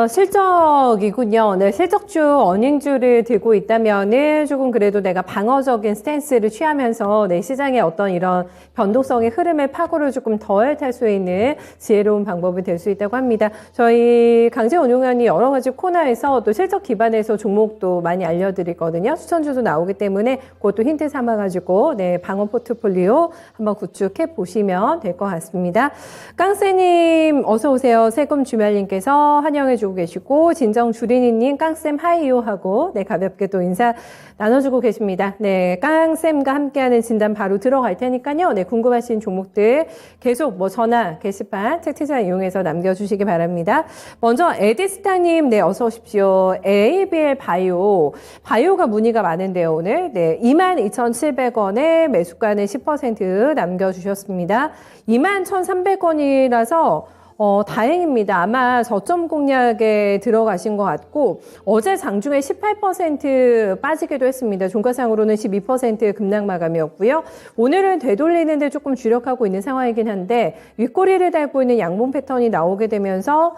실적이군요. 네, 실적주, 어닝주를 들고 있다면은 조금 그래도 내가 방어적인 스탠스를 취하면서 내 시장의 어떤 이런 변동성의 흐름을 파고를 조금 덜 탈 수 있는 지혜로운 방법이 될 수 있다고 합니다. 저희 강재원 운용위원이 여러 가지 코너에서 또 실적 기반에서 종목도 많이 알려드리거든요. 추천주도 나오기 때문에 그것도 힌트 삼아가지고 네, 방어 포트폴리오 한번 구축해 보시면 될 것 같습니다. 깡세님 어서 오세요. 세금 주말님께서 환영해주고 계시고 진정주린이님 깡쌤 하이요 하고 네 가볍게 또 인사 나눠주고 계십니다. 네 깡쌤과 함께하는 진단 바로 들어갈 테니까요. 네 궁금하신 종목들 계속 뭐 전화 게시판 채팅창 이용해서 남겨주시기 바랍니다. 먼저 에디스타님 네 어서 오십시오. ABL 바이오가 문의가 많은데요 오늘 네 22,700원에 매수가는 10% 남겨주셨습니다. 21,300원이라서 다행입니다. 아마 저점 공략에 들어가신 것 같고 어제 장중에 18% 빠지기도 했습니다. 종가상으로는 12% 급락 마감이었고요. 오늘은 되돌리는데 조금 주력하고 있는 상황이긴 한데 윗꼬리를 달고 있는 양봉 패턴이 나오게 되면서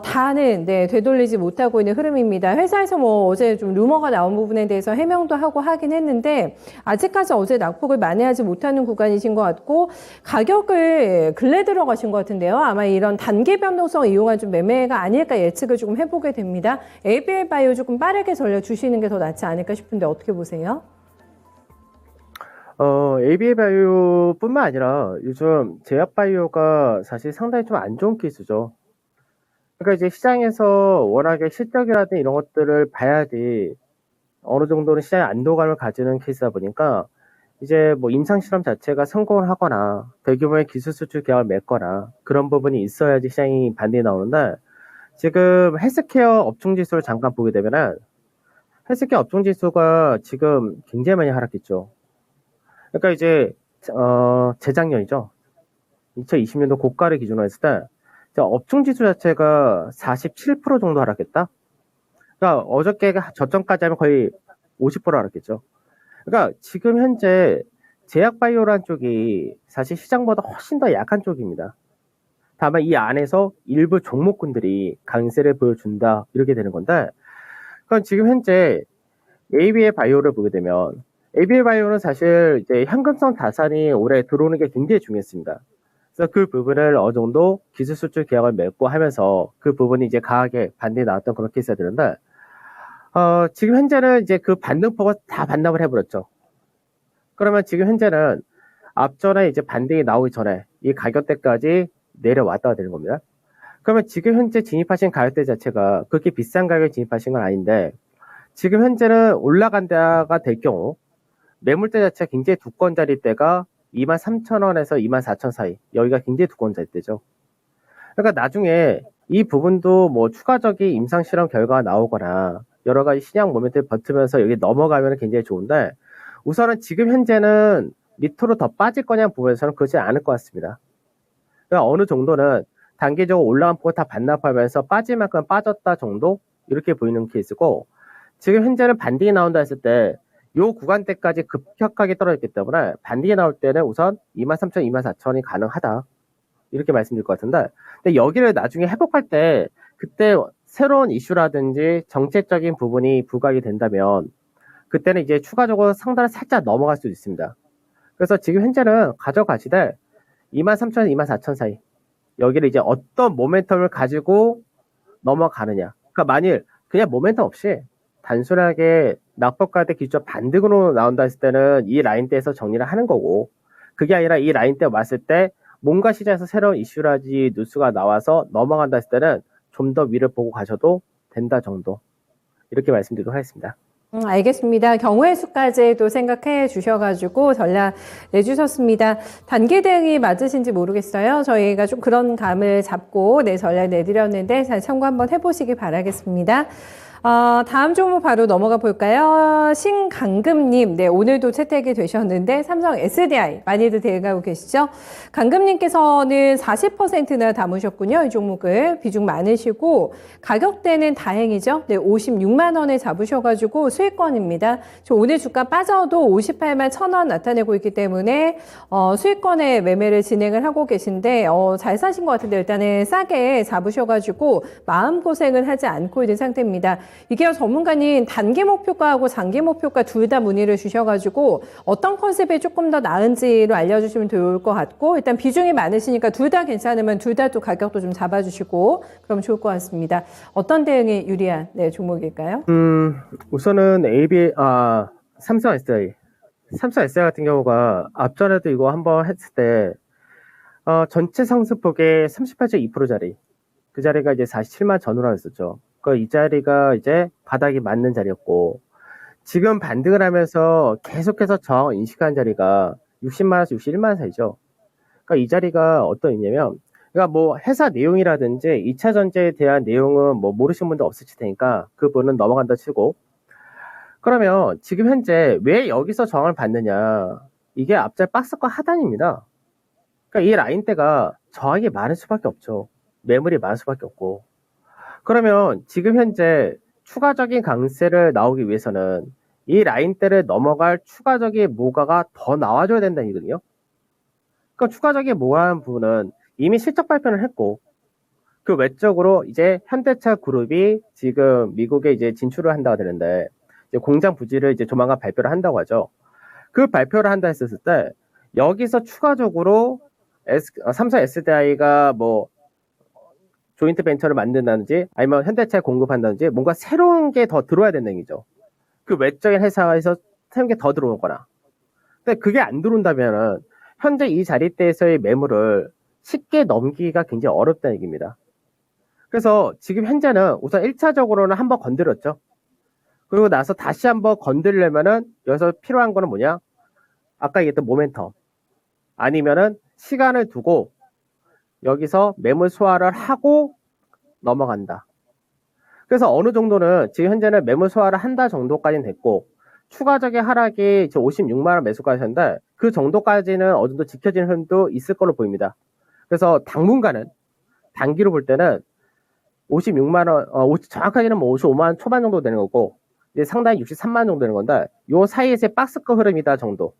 다는 네, 되돌리지 못하고 있는 흐름입니다. 회사에서 뭐 어제 좀 루머가 나온 부분에 대해서 해명도 하고 하긴 했는데 아직까지 어제 낙폭을 만회하지 못하는 구간이신 것 같고 가격을 근래 들어가신 것 같은데요. 아마 이런 단기 변동성 이용한 좀 매매가 아닐까 예측을 조금 해보게 됩니다. ABL 바이오 조금 빠르게 전략 주시는 게 더 낫지 않을까 싶은데 어떻게 보세요? ABL 바이오뿐만 아니라 요즘 제약 바이오가 사실 상당히 좀 안 좋은 케이스죠. 그러니까 이제 시장에서 워낙에 실적이라든 이런 것들을 봐야지 어느 정도는 시장에 안도감을 가지는 케이스다 보니까 이제 뭐 임상 실험 자체가 성공을 하거나 대규모의 기술 수출 계약을 맺거나 그런 부분이 있어야지 시장이 반등이 나오는데 지금 헬스케어 업종 지수를 잠깐 보게 되면은 헬스케어 업종 지수가 지금 굉장히 많이 하락했죠. 그러니까 이제 재작년이죠. 2020년도 고가를 기준으로 했을 때 업종 지수 자체가 47% 정도 하락했다. 그러니까 어저께 저점까지 하면 거의 50% 하락했죠. 그러니까 지금 현재 제약바이오란 쪽이 사실 시장보다 훨씬 더 약한 쪽입니다. 다만 이 안에서 일부 종목군들이 강세를 보여준다 이렇게 되는 건데, 그럼 지금 현재 ABL 바이오를 보게 되면 ABL 바이오는 사실 이제 현금성 자산이 올해 들어오는 게 굉장히 중요했습니다. 그래서 그 부분을 어느 정도 기술 수출 계약을 맺고 하면서 그 부분이 이제 강하게 반등이 나왔던 그런 케이스가 되는데, 지금 현재는 이제 그 반등폭을 다 반납을 해버렸죠. 그러면 지금 현재는 앞전에 이제 반등이 나오기 전에 이 가격대까지 내려왔다가 되는 겁니다. 그러면 지금 현재 진입하신 가격대 자체가 그렇게 비싼 가격에 진입하신 건 아닌데, 지금 현재는 올라간다가 될 경우 매물대 자체가 굉장히 두꺼운 자리대가 23,000원에서 24,000원 사이, 여기가 굉장히 두꺼운 자리대죠. 그러니까 나중에 이 부분도 뭐 추가적인 임상실험 결과가 나오거나 여러 가지 시장 모멘텀을 버티면서 여기 넘어가면 굉장히 좋은데, 우선은 지금 현재는 밑으로 더 빠질 거냐는 부분에서는 그렇지 않을 것 같습니다. 그러니까 어느 정도는 단기적으로 올라간 폭을 다 반납하면서 빠질 만큼 빠졌다 정도 이렇게 보이는 케이스고, 지금 현재는 반등이 나온다 했을 때 요 구간대까지 급격하게 떨어졌기 때문에 반등이 나올 때는 우선 23,000, 24,000원이 가능하다 이렇게 말씀드릴 것 같은데, 근데 여기를 나중에 회복할 때 그때 새로운 이슈라든지 정책적인 부분이 부각이 된다면 그때는 이제 추가적으로 상단을 살짝 넘어갈 수도 있습니다. 그래서 지금 현재는 가져가시되 23,000, 24,000 사이, 여기를 이제 어떤 모멘텀을 가지고 넘어가느냐. 그러니까 만일 그냥 모멘텀 없이 단순하게 낙폭가대 기준 반등으로 나온다 했을 때는 이 라인대에서 정리를 하는 거고, 그게 아니라 이 라인대 왔을 때 뭔가 시장에서 새로운 이슈라든지 뉴스가 나와서 넘어간다 했을 때는 좀 더 위를 보고 가셔도 된다 정도, 이렇게 말씀드리도록 하겠습니다. 알겠습니다. 경우의 수까지도 생각해 주셔가지고 전략 내주셨습니다. 단기 대응이 맞으신지 모르겠어요. 저희가 좀 그런 감을 잡고 전략 내드렸는데 잘 참고 한번 해보시기 바라겠습니다. 다음 종목 바로 넘어가 볼까요? 신강금님, 네, 오늘도 채택이 되셨는데 삼성 SDI 많이들 대응하고 계시죠? 강금님께서는 40%나 담으셨군요. 이 종목을 비중 많으시고 가격대는 다행이죠. 네, 56만 원에 잡으셔가지고 수익권입니다. 저 오늘 주가 빠져도 58만 1,000원 나타내고 있기 때문에 수익권의 매매를 진행을 하고 계신데 잘 사신 것 같은데 일단은 싸게 잡으셔가지고 마음고생을 하지 않고 있는 상태입니다. 이게 전문가님 단기 목표가하고 장기 목표가 둘 다 문의를 주셔가지고 어떤 컨셉이 조금 더 나은지로 알려주시면 좋을 것 같고, 일단 비중이 많으시니까 둘 다 괜찮으면 둘 다 또 가격도 좀 잡아주시고 그럼 좋을 것 같습니다. 어떤 대응이 유리한 종목일까요? 우선은 삼성 SDI 같은 경우가 앞전에도 이거 한번 했을 때 전체 상승폭의 38.2%짜리 그 자리가 이제 47만 전후라고 했었죠. 이 자리가 이제 바닥이 맞는 자리였고, 지금 반등을 하면서 계속해서 저항을 인식한 자리가 60만원에서 61만원 사이죠. 그러니까 이 자리가 어떤 의미냐면, 그러니까 뭐 회사 내용이라든지 2차 전지에 대한 내용은 뭐 모르시는 분도 없으실 테니까 그 부분은 넘어간다 치고, 그러면 지금 현재 왜 여기서 저항을 받느냐, 이게 앞자리 박스권 하단입니다. 그러니까 이 라인대가 저항이 많을 수밖에 없죠. 매물이 많을 수밖에 없고. 그러면 지금 현재 추가적인 강세를 나오기 위해서는 이 라인대를 넘어갈 추가적인 모가가 더 나와줘야 된다는 얘기거든요. 그러니까 추가적인 모가한 부분은 이미 실적 발표를 했고, 그 외적으로 이제 현대차 그룹이 지금 미국에 이제 진출을 한다고 되는데, 이제 공장 부지를 이제 조만간 발표를 한다고 하죠. 그 발표를 한다 했었을 때, 여기서 추가적으로 삼성 SDI가 뭐 조인트 벤처를 만든다든지 아니면 현대차에 공급한다든지 뭔가 새로운 게 더 들어와야 된다는 얘기죠. 그 외적인 회사에서 새로운 게 더 들어오거나. 근데 그게 안 들어온다면은 현재 이 자리대에서의 매물을 쉽게 넘기기가 굉장히 어렵다는 얘기입니다. 그래서 지금 현재는 우선 1차적으로는 한번 건드렸죠. 그리고 나서 다시 한번 건드리려면은 여기서 필요한 거는 뭐냐? 아까 얘기했던 모멘텀. 아니면은 시간을 두고 여기서 매물 소화를 하고 넘어간다. 그래서 어느 정도는 지금 현재는 매물 소화를 한다 정도까지는 됐고, 추가적인 하락이 56만 원 매수까지 했는데 그 정도까지는 어느 정도 지켜지는 흐름도 있을 걸로 보입니다. 그래서 당분간은 단기로 볼 때는 56만 원, 정확하게는 뭐 55만 원 초반 정도 되는 거고, 이제 상당히 63만 원 정도 되는 건데, 요 사이에서의 박스권 흐름이다 정도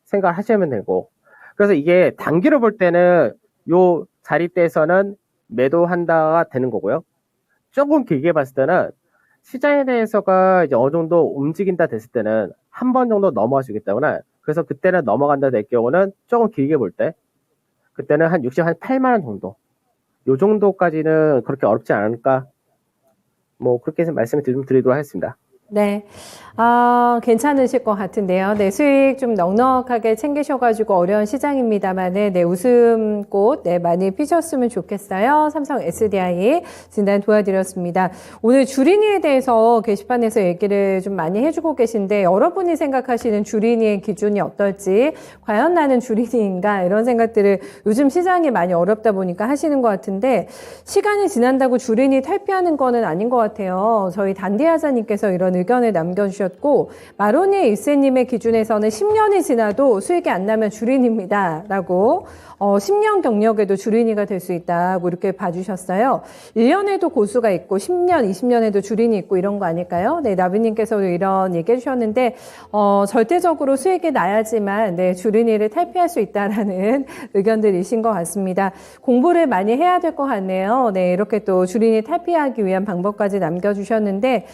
생각을 하시면 되고, 그래서 이게 단기로 볼 때는 요 자리대에서는 매도한다가 되는 거고요. 조금 길게 봤을 때는 시장에 대해서가 이제 어느 정도 움직인다 됐을 때는 한 번 정도 넘어갈 수 있기 때문에, 그래서 그때는 넘어간다 될 경우는 조금 길게 볼 때, 그때는 한 8만 원 정도. 요 정도까지는 그렇게 어렵지 않을까. 뭐, 그렇게 해서 말씀을 좀 드리도록 하겠습니다. 네. 괜찮으실 것 같은데요. 네, 수익 좀 넉넉하게 챙기셔가지고 어려운 시장입니다만은, 네, 웃음꽃, 네, 많이 피셨으면 좋겠어요. 삼성 SDI 진단 도와드렸습니다. 오늘 주린이에 대해서 게시판에서 얘기를 좀 많이 해주고 계신데, 여러분이 생각하시는 주린이의 기준이 어떨지, 과연 나는 주린이인가, 이런 생각들을 요즘 시장이 많이 어렵다 보니까 하시는 것 같은데, 시간이 지난다고 주린이 탈피하는 거는 아닌 것 같아요. 저희 단디하자님께서 이런 의견을 남겨주셨고, 마로니에 일세님의 기준에서는 10년이 지나도 수익이 안 나면 주린입니다 라고 10년 경력에도 주린이가 될 수 있다고 이렇게 봐주셨어요. 1년에도 고수가 있고 10년, 20년에도 주린이 있고 이런 거 아닐까요? 네, 나비님께서도 이런 얘기 해주셨는데 절대적으로 수익이 나야지만 네, 주린이를 탈피할 수 있다라는 의견들이신 것 같습니다. 공부를 많이 해야 될 것 같네요. 네, 이렇게 또 주린이 탈피하기 위한 방법까지 남겨주셨는데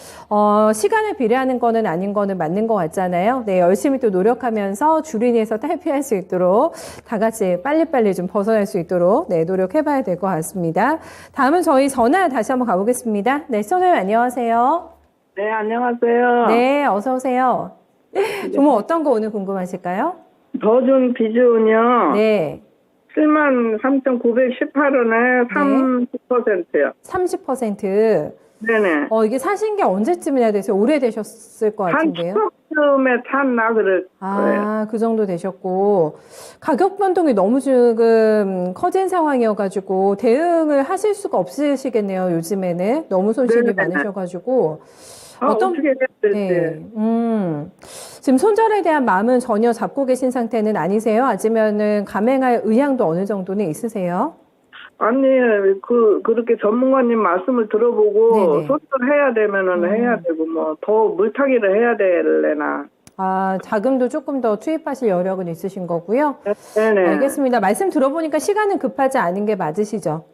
시간을 비례하는 거는 아닌 거는 맞는 것 같잖아요. 네, 열심히 또 노력하면서 주린이에서 탈피할 수 있도록 다 같이 빨리빨리 좀 벗어날 수 있도록 네, 노력해봐야 될 것 같습니다. 다음은 저희 전화 다시 한번 가보겠습니다. 네, 시청자님 안녕하세요. 네, 안녕하세요. 네, 어서 오세요. 종목 어떤 거 오늘 궁금하실까요? 더준 비준이요. 네. 73,918원에 30%요. 30%. 네네. 이게 사신 게 언제쯤이나 돼서 오래되셨을 것 한 같은데요? 추석쯤에 탔나 그럴 거예요. 그 정도 되셨고, 가격 변동이 너무 지금 커진 상황이어가지고, 대응을 하실 수가 없으시겠네요, 요즘에는. 너무 손실이 네네. 많으셔가지고. 어떻게 해야 될지. 네. 지금 손절에 대한 마음은 전혀 잡고 계신 상태는 아니세요? 아니면은 감행할 의향도 어느 정도는 있으세요? 아니, 그렇게 전문가님 말씀을 들어보고, 네네. 소설해야 되면은 해야 되고, 뭐, 더 물타기를 해야 될래나. 자금도 조금 더 투입하실 여력은 있으신 거고요. 네네. 알겠습니다. 말씀 들어보니까 시간은 급하지 않은 게 맞으시죠?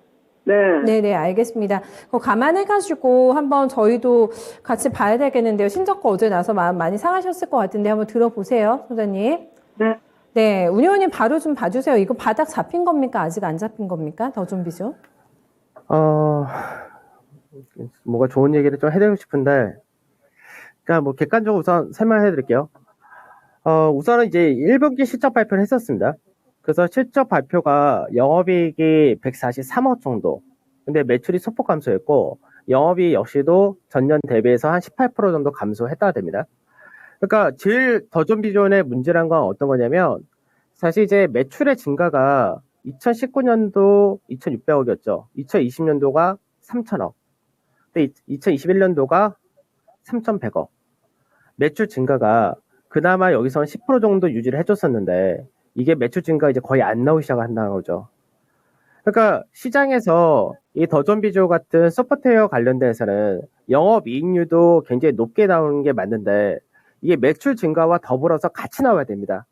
네. 네네, 알겠습니다. 그거 감안해가지고 한번 저희도 같이 봐야 되겠는데요. 신저가 어제 나서 마음 많이 상하셨을 것 같은데 한번 들어보세요, 소장님. 네. 네, 운영님 바로 좀 봐주세요. 이거 바닥 잡힌 겁니까? 아직 안 잡힌 겁니까? 더 좀 비죠? 뭐가 좋은 얘기를 좀 해드리고 싶은데, 그러니까 뭐 객관적으로 우선 설명해 드릴게요. 우선은 이제 1분기 실적 발표를 했었습니다. 그래서 실적 발표가 영업이익이 143억 정도. 근데 매출이 소폭 감소했고, 영업이익 역시도 전년 대비해서 한 18% 정도 감소했다가 됩니다. 그러니까 제일 더존 비전의 문제란 건 어떤 거냐면, 사실 이제 매출의 증가가 2019년도 2,600억이었죠. 2020년도가 3,000억. 근데 2021년도가 3,100억. 매출 증가가 그나마 여기서는 10% 정도 유지를 해줬었는데, 이게 매출 증가가 이제 거의 안 나오기 시작한다는 거죠. 그러니까 시장에서 이 더존 비조 같은 소프트웨어 관련돼서는 영업이익률도 굉장히 높게 나오는 게 맞는데, 이게 매출 증가와 더불어서 같이 나와야 됩니다.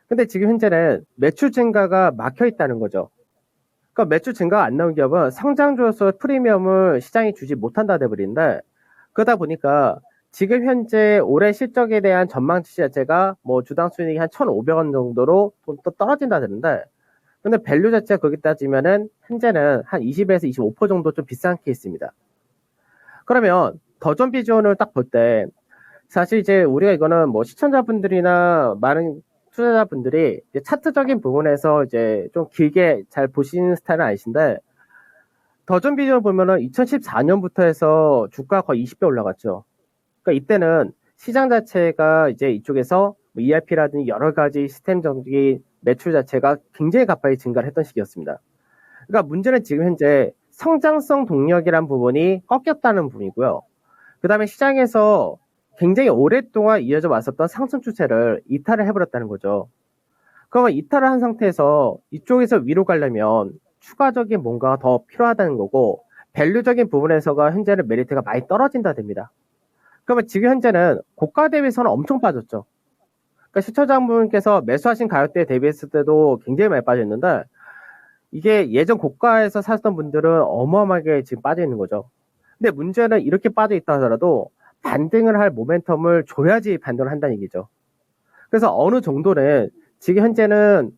근데 지금 현재는 매출 증가가 막혀 있다는 거죠. 그러니까 매출 증가가 안 나온 기업은 성장주로서 프리미엄을 시장이 주지 못한다 돼버리는데, 그러다 보니까 지금 현재 올해 실적에 대한 전망치 자체가 뭐 주당 순이익이 한 1,500원 정도로 또 떨어진다 되는데, 근데 밸류 자체가 거기 따지면은 현재는 한 20에서 25% 정도 좀 비싼 케이스입니다. 그러면 더존 비전을 딱 볼 때, 사실 이제 우리가 이거는 뭐 시청자분들이나 많은 투자자분들이 이제 차트적인 부분에서 이제 좀 길게 잘 보시는 스타일은 아니신데, 더존 비전을 보면은 2014년부터 해서 주가 거의 20배 올라갔죠. 그러니까 이때는 시장 자체가 이제 이쪽에서 뭐 ERP라든지 여러 가지 시스템적인 매출 자체가 굉장히 가파르게 증가를 했던 시기였습니다. 그러니까 문제는 지금 현재 성장성 동력이란 부분이 꺾였다는 부분이고요. 그 다음에 시장에서 굉장히 오랫동안 이어져 왔었던 상승 추세를 이탈을 해버렸다는 거죠. 그러면 이탈을 한 상태에서 이쪽에서 위로 가려면 추가적인 뭔가가 더 필요하다는 거고, 밸류적인 부분에서가 현재는 메리트가 많이 떨어진다 됩니다. 그러면 지금 현재는 고가 대비해서는 엄청 빠졌죠. 그러니까 시청자분께서 매수하신 가격대에 대비했을 때도 굉장히 많이 빠졌는데, 이게 예전 고가에서 사셨던 분들은 어마어마하게 지금 빠져 있는 거죠. 근데 문제는 이렇게 빠져 있다 하더라도 반등을 할 모멘텀을 줘야지 반등을 한다는 얘기죠. 그래서 어느 정도는 지금 현재는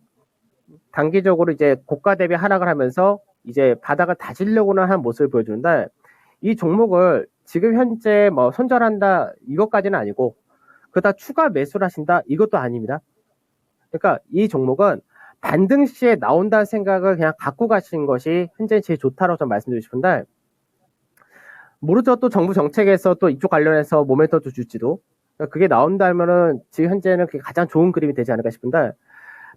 단기적으로 이제 고가 대비 하락을 하면서 이제 바닥을 다지려고는 한 모습을 보여주는데, 이 종목을 지금 현재 뭐 손절한다 이것까지는 아니고 그다 추가 매수를 하신다 이것도 아닙니다. 그러니까 이 종목은 반등 시에 나온다는 생각을 그냥 갖고 가시는 것이 현재 제일 좋다고 좀 말씀드리고 싶은데, 모르죠. 또 정부 정책에서 또 이쪽 관련해서 모멘텀도 줄지도. 그러니까 그게 나온다면은 지금 현재는 그게 가장 좋은 그림이 되지 않을까 싶은데,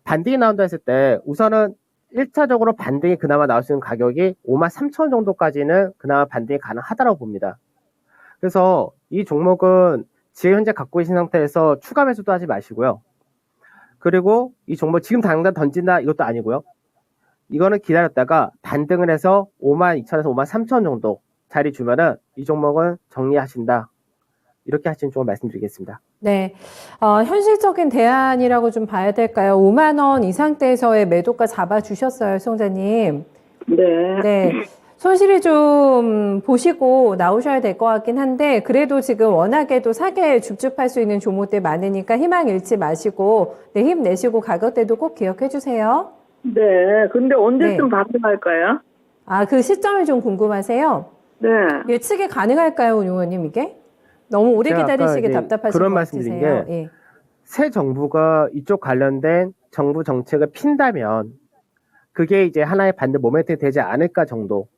반등이 나온다 했을 때 우선은 1차적으로 반등이 그나마 나올 수 있는 가격이 53,000원 정도까지는 그나마 반등이 가능하다고 봅니다. 그래서 이 종목은 지금 현재 갖고 계신 상태에서 추가 매수도 하지 마시고요. 그리고 이 종목 지금 당장 던진다 이것도 아니고요. 이거는 기다렸다가 반등을 해서 52,000원에서 53,000원 정도 자리 주면은 이 종목은 정리하신다. 이렇게 하시는 쪽을 말씀드리겠습니다. 네, 현실적인 대안이라고 좀 봐야 될까요? 5만 원 이상대에서의 매도가 잡아주셨어요, 시청자님. 네. 네, 손실을 좀 보시고 나오셔야 될 것 같긴 한데, 그래도 지금 워낙에도 사게 줍줍할 수 있는 종목들 많으니까 희망 잃지 마시고, 네, 힘내시고 가격대도 꼭 기억해 주세요. 네. 근데 언제쯤 네. 반등할까요? 아, 그 시점이 좀 궁금하세요? 네. 예측이 가능할까요, 운 의원님 이게? 너무 오래 제가 아까 기다리시기 이제 답답하신 그런 것 말씀드린 같으세요. 게 예. 새 정부가 이쪽 관련된 정부 정책을 핀다면 그게 이제 하나의 반대 모멘텀이 되지 않을까 정도.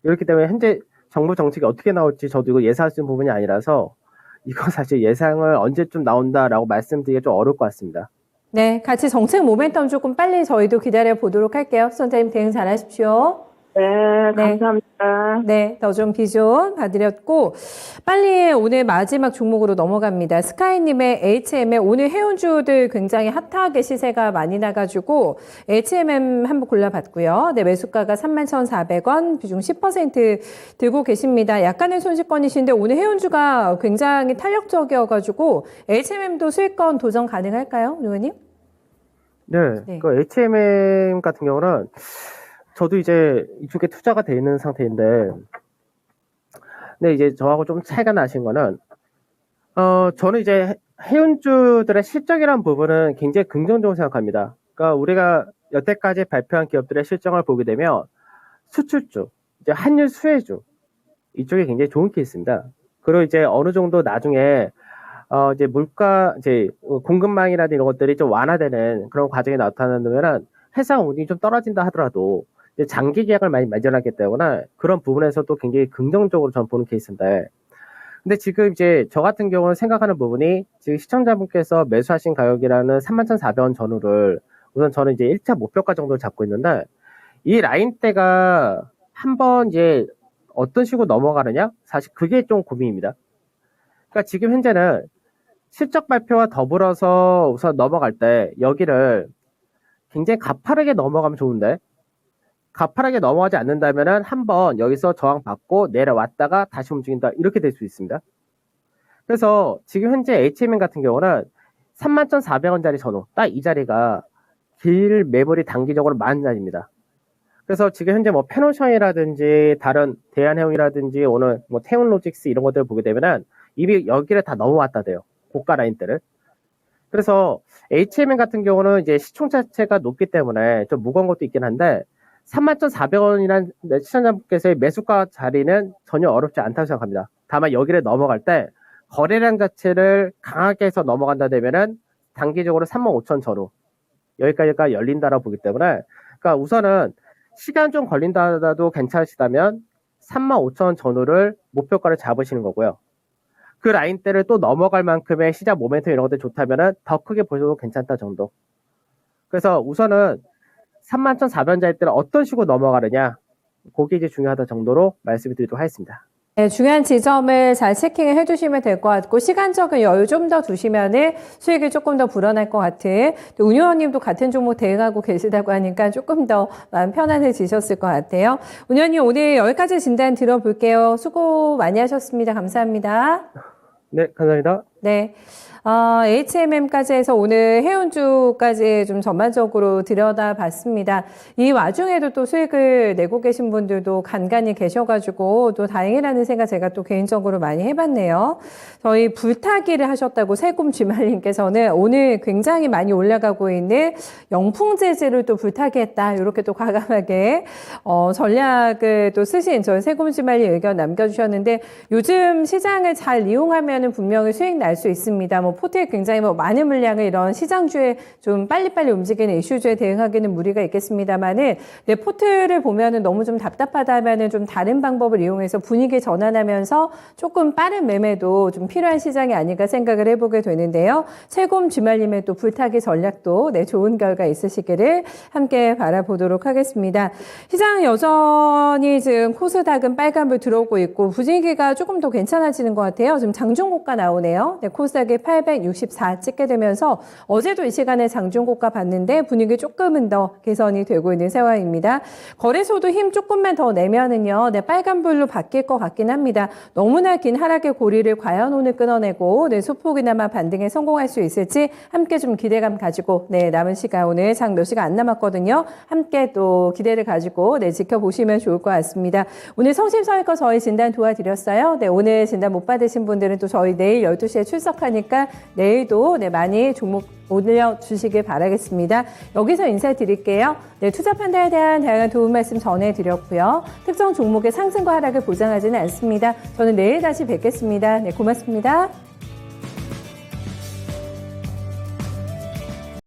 이렇기 때문에 현재 정부 정책이 어떻게 나올지 저도 이거 예상할 수 있는 부분이 아니라서 이거 사실 예상을 언제쯤 나온다라고 말씀드리기가 좀 어려울 것 같습니다. 네, 같이 정책 모멘텀 조금 빨리 저희도 기다려 보도록 할게요. 선생님 대응 잘 하십시오. 네. 네. 감사합니다. 네, 더 좀 비전 봐드렸고, 빨리 오늘 마지막 종목으로 넘어갑니다. 스카이님의 HMM, 오늘 해운주들 굉장히 핫하게 시세가 많이 나가지고, HMM 한번 골라봤고요. 네, 매수가가 31,400원, 비중 10% 들고 계십니다. 약간의 손실권이신데, 오늘 해운주가 굉장히 탄력적이어가지고, HMM도 수익권 도전 가능할까요, 의원님? 네, 네. 그 HMM 같은 경우는 저도 이제 이쪽에 투자가 돼 있는 상태인데, 근데 이제 저하고 좀 차이가 나신 거는, 저는 이제 해운주들의 실적이라는 부분은 굉장히 긍정적으로 생각합니다. 그러니까 우리가 여태까지 발표한 기업들의 실적을 보게 되면 수출주, 이제 한일 수혜주 이쪽이 굉장히 좋은 케이스입니다. 그리고 이제 어느 정도 나중에 이제 물가, 이제 공급망이라든지 이런 것들이 좀 완화되는 그런 과정이 나타나면은 회사 운임이 좀 떨어진다 하더라도 이제 장기 계약을 많이 맺어놨기 때문에 그런 부분에서도 굉장히 긍정적으로 저는 보는 케이스인데, 근데 지금 이제 저 같은 경우는 생각하는 부분이 지금 시청자분께서 매수하신 가격이라는 31,400원 전후를 우선 저는 이제 1차 목표가 정도를 잡고 있는데, 이 라인대가 한번 이제 어떤 식으로 넘어가느냐? 사실 그게 좀 고민입니다. 그러니까 지금 현재는 실적 발표와 더불어서 우선 넘어갈 때 여기를 굉장히 가파르게 넘어가면 좋은데, 가파르게 넘어가지 않는다면은 한번 여기서 저항받고 내려왔다가 다시 움직인다 이렇게 될 수 있습니다. 그래서 지금 현재 HMM 같은 경우는 31,400원짜리 전후 딱 이 자리가 길 매물이 단기적으로 많은 자리입니다. 그래서 지금 현재 뭐 페노션이라든지 다른 대한해운이라든지 오늘 뭐 태운로직스 이런 것들을 보게 되면은 이미 여기를 다 넘어왔다 돼요. 고가 라인대를. 그래서 HMM 같은 경우는 이제 시총 자체가 높기 때문에 좀 무거운 것도 있긴 한데 31,400원이라는 시청자분께서의 매수가 자리는 전혀 어렵지 않다고 생각합니다. 다만 여기를 넘어갈 때 거래량 자체를 강하게 해서 넘어간다 되면은 단기적으로 35,000 전후 여기까지가 열린다라고 보기 때문에, 그러니까 우선은 시간 좀 걸린다 하더라도 괜찮으시다면 35,000 전후를 목표가를 잡으시는 거고요. 그 라인대를 또 넘어갈 만큼의 시장 모멘텀 이런 것들이 좋다면은 더 크게 보셔도 괜찮다 정도. 그래서 우선은 31,400원짜리 때는 어떤 식으로 넘어가느냐, 그게 이제 중요하다 정도로 말씀을 드리도록 하겠습니다. 네, 중요한 지점을 잘 체킹을 해두시면 될 것 같고 시간적인 여유 좀 더 두시면은 수익이 조금 더 불어날 것 같은 또 운영원님도 같은 종목 대응하고 계시다고 하니까 조금 더 마음 편안해지셨을 것 같아요. 운영원님 오늘 여기까지 진단 들어볼게요. 수고 많이 하셨습니다. 감사합니다. 네, 감사합니다. 네. HMM까지 해서 오늘 해운주까지 좀 전반적으로 들여다봤습니다. 이 와중에도 또 수익을 내고 계신 분들도 간간히 계셔가지고 또 다행이라는 생각 제가 또 개인적으로 많이 해봤네요. 저희 불타기를 하셨다고 세금 쥐말님께서는 오늘 굉장히 많이 올라가고 있는 영풍재질을 또 불타기했다. 이렇게 또 과감하게 전략을 또 쓰신 저희 세금 쥐말님 의견 남겨주셨는데 요즘 시장을 잘 이용하면 분명히 수익 날 수 있습니다. 포트에 굉장히 많은 물량을 이런 시장주에 좀 빨리빨리 움직이는 이슈주에 대응하기는 무리가 있겠습니다만은 내 포트를 보면은 너무 좀 답답하다 하면은 좀 다른 방법을 이용해서 분위기 전환하면서 조금 빠른 매매도 좀 필요한 시장이 아닌가 생각을 해보게 되는데요. 세곰 쥐말림의 또 불타기 전략도 좋은 결과 있으시기를 함께 바라보도록 하겠습니다. 시장은 여전히 지금 코스닥은 빨간불 들어오고 있고 분위기가 조금 더 괜찮아지는 것 같아요. 지금 장중고가 나오네요. 코스닥이 864 찍게 되면서 어제도 이 시간에 장중고가 봤는데 분위기 조금은 더 개선이 되고 있는 상황입니다. 거래소도 힘 조금만 더 내면은요, 빨간불로 바뀔 것 같긴 합니다. 너무나 긴 하락의 고리를 과연 오늘 끊어내고 소폭이나마 반등에 성공할 수 있을지 함께 좀 기대감 가지고 남은 시간 오늘 장 몇 시간 안 남았거든요. 함께 또 기대를 가지고 지켜보시면 좋을 것 같습니다. 오늘 성심성의껏 저희 진단 도와드렸어요. 오늘 진단 못 받으신 분들은 또 저희 내일 12시에 출석하니까 내일도 많이 종목 올려주시길 바라겠습니다. 여기서 인사드릴게요. 투자 판단에 대한 다양한 도움 말씀 전해드렸고요. 특정 종목의 상승과 하락을 보장하지는 않습니다. 저는 내일 다시 뵙겠습니다. 고맙습니다.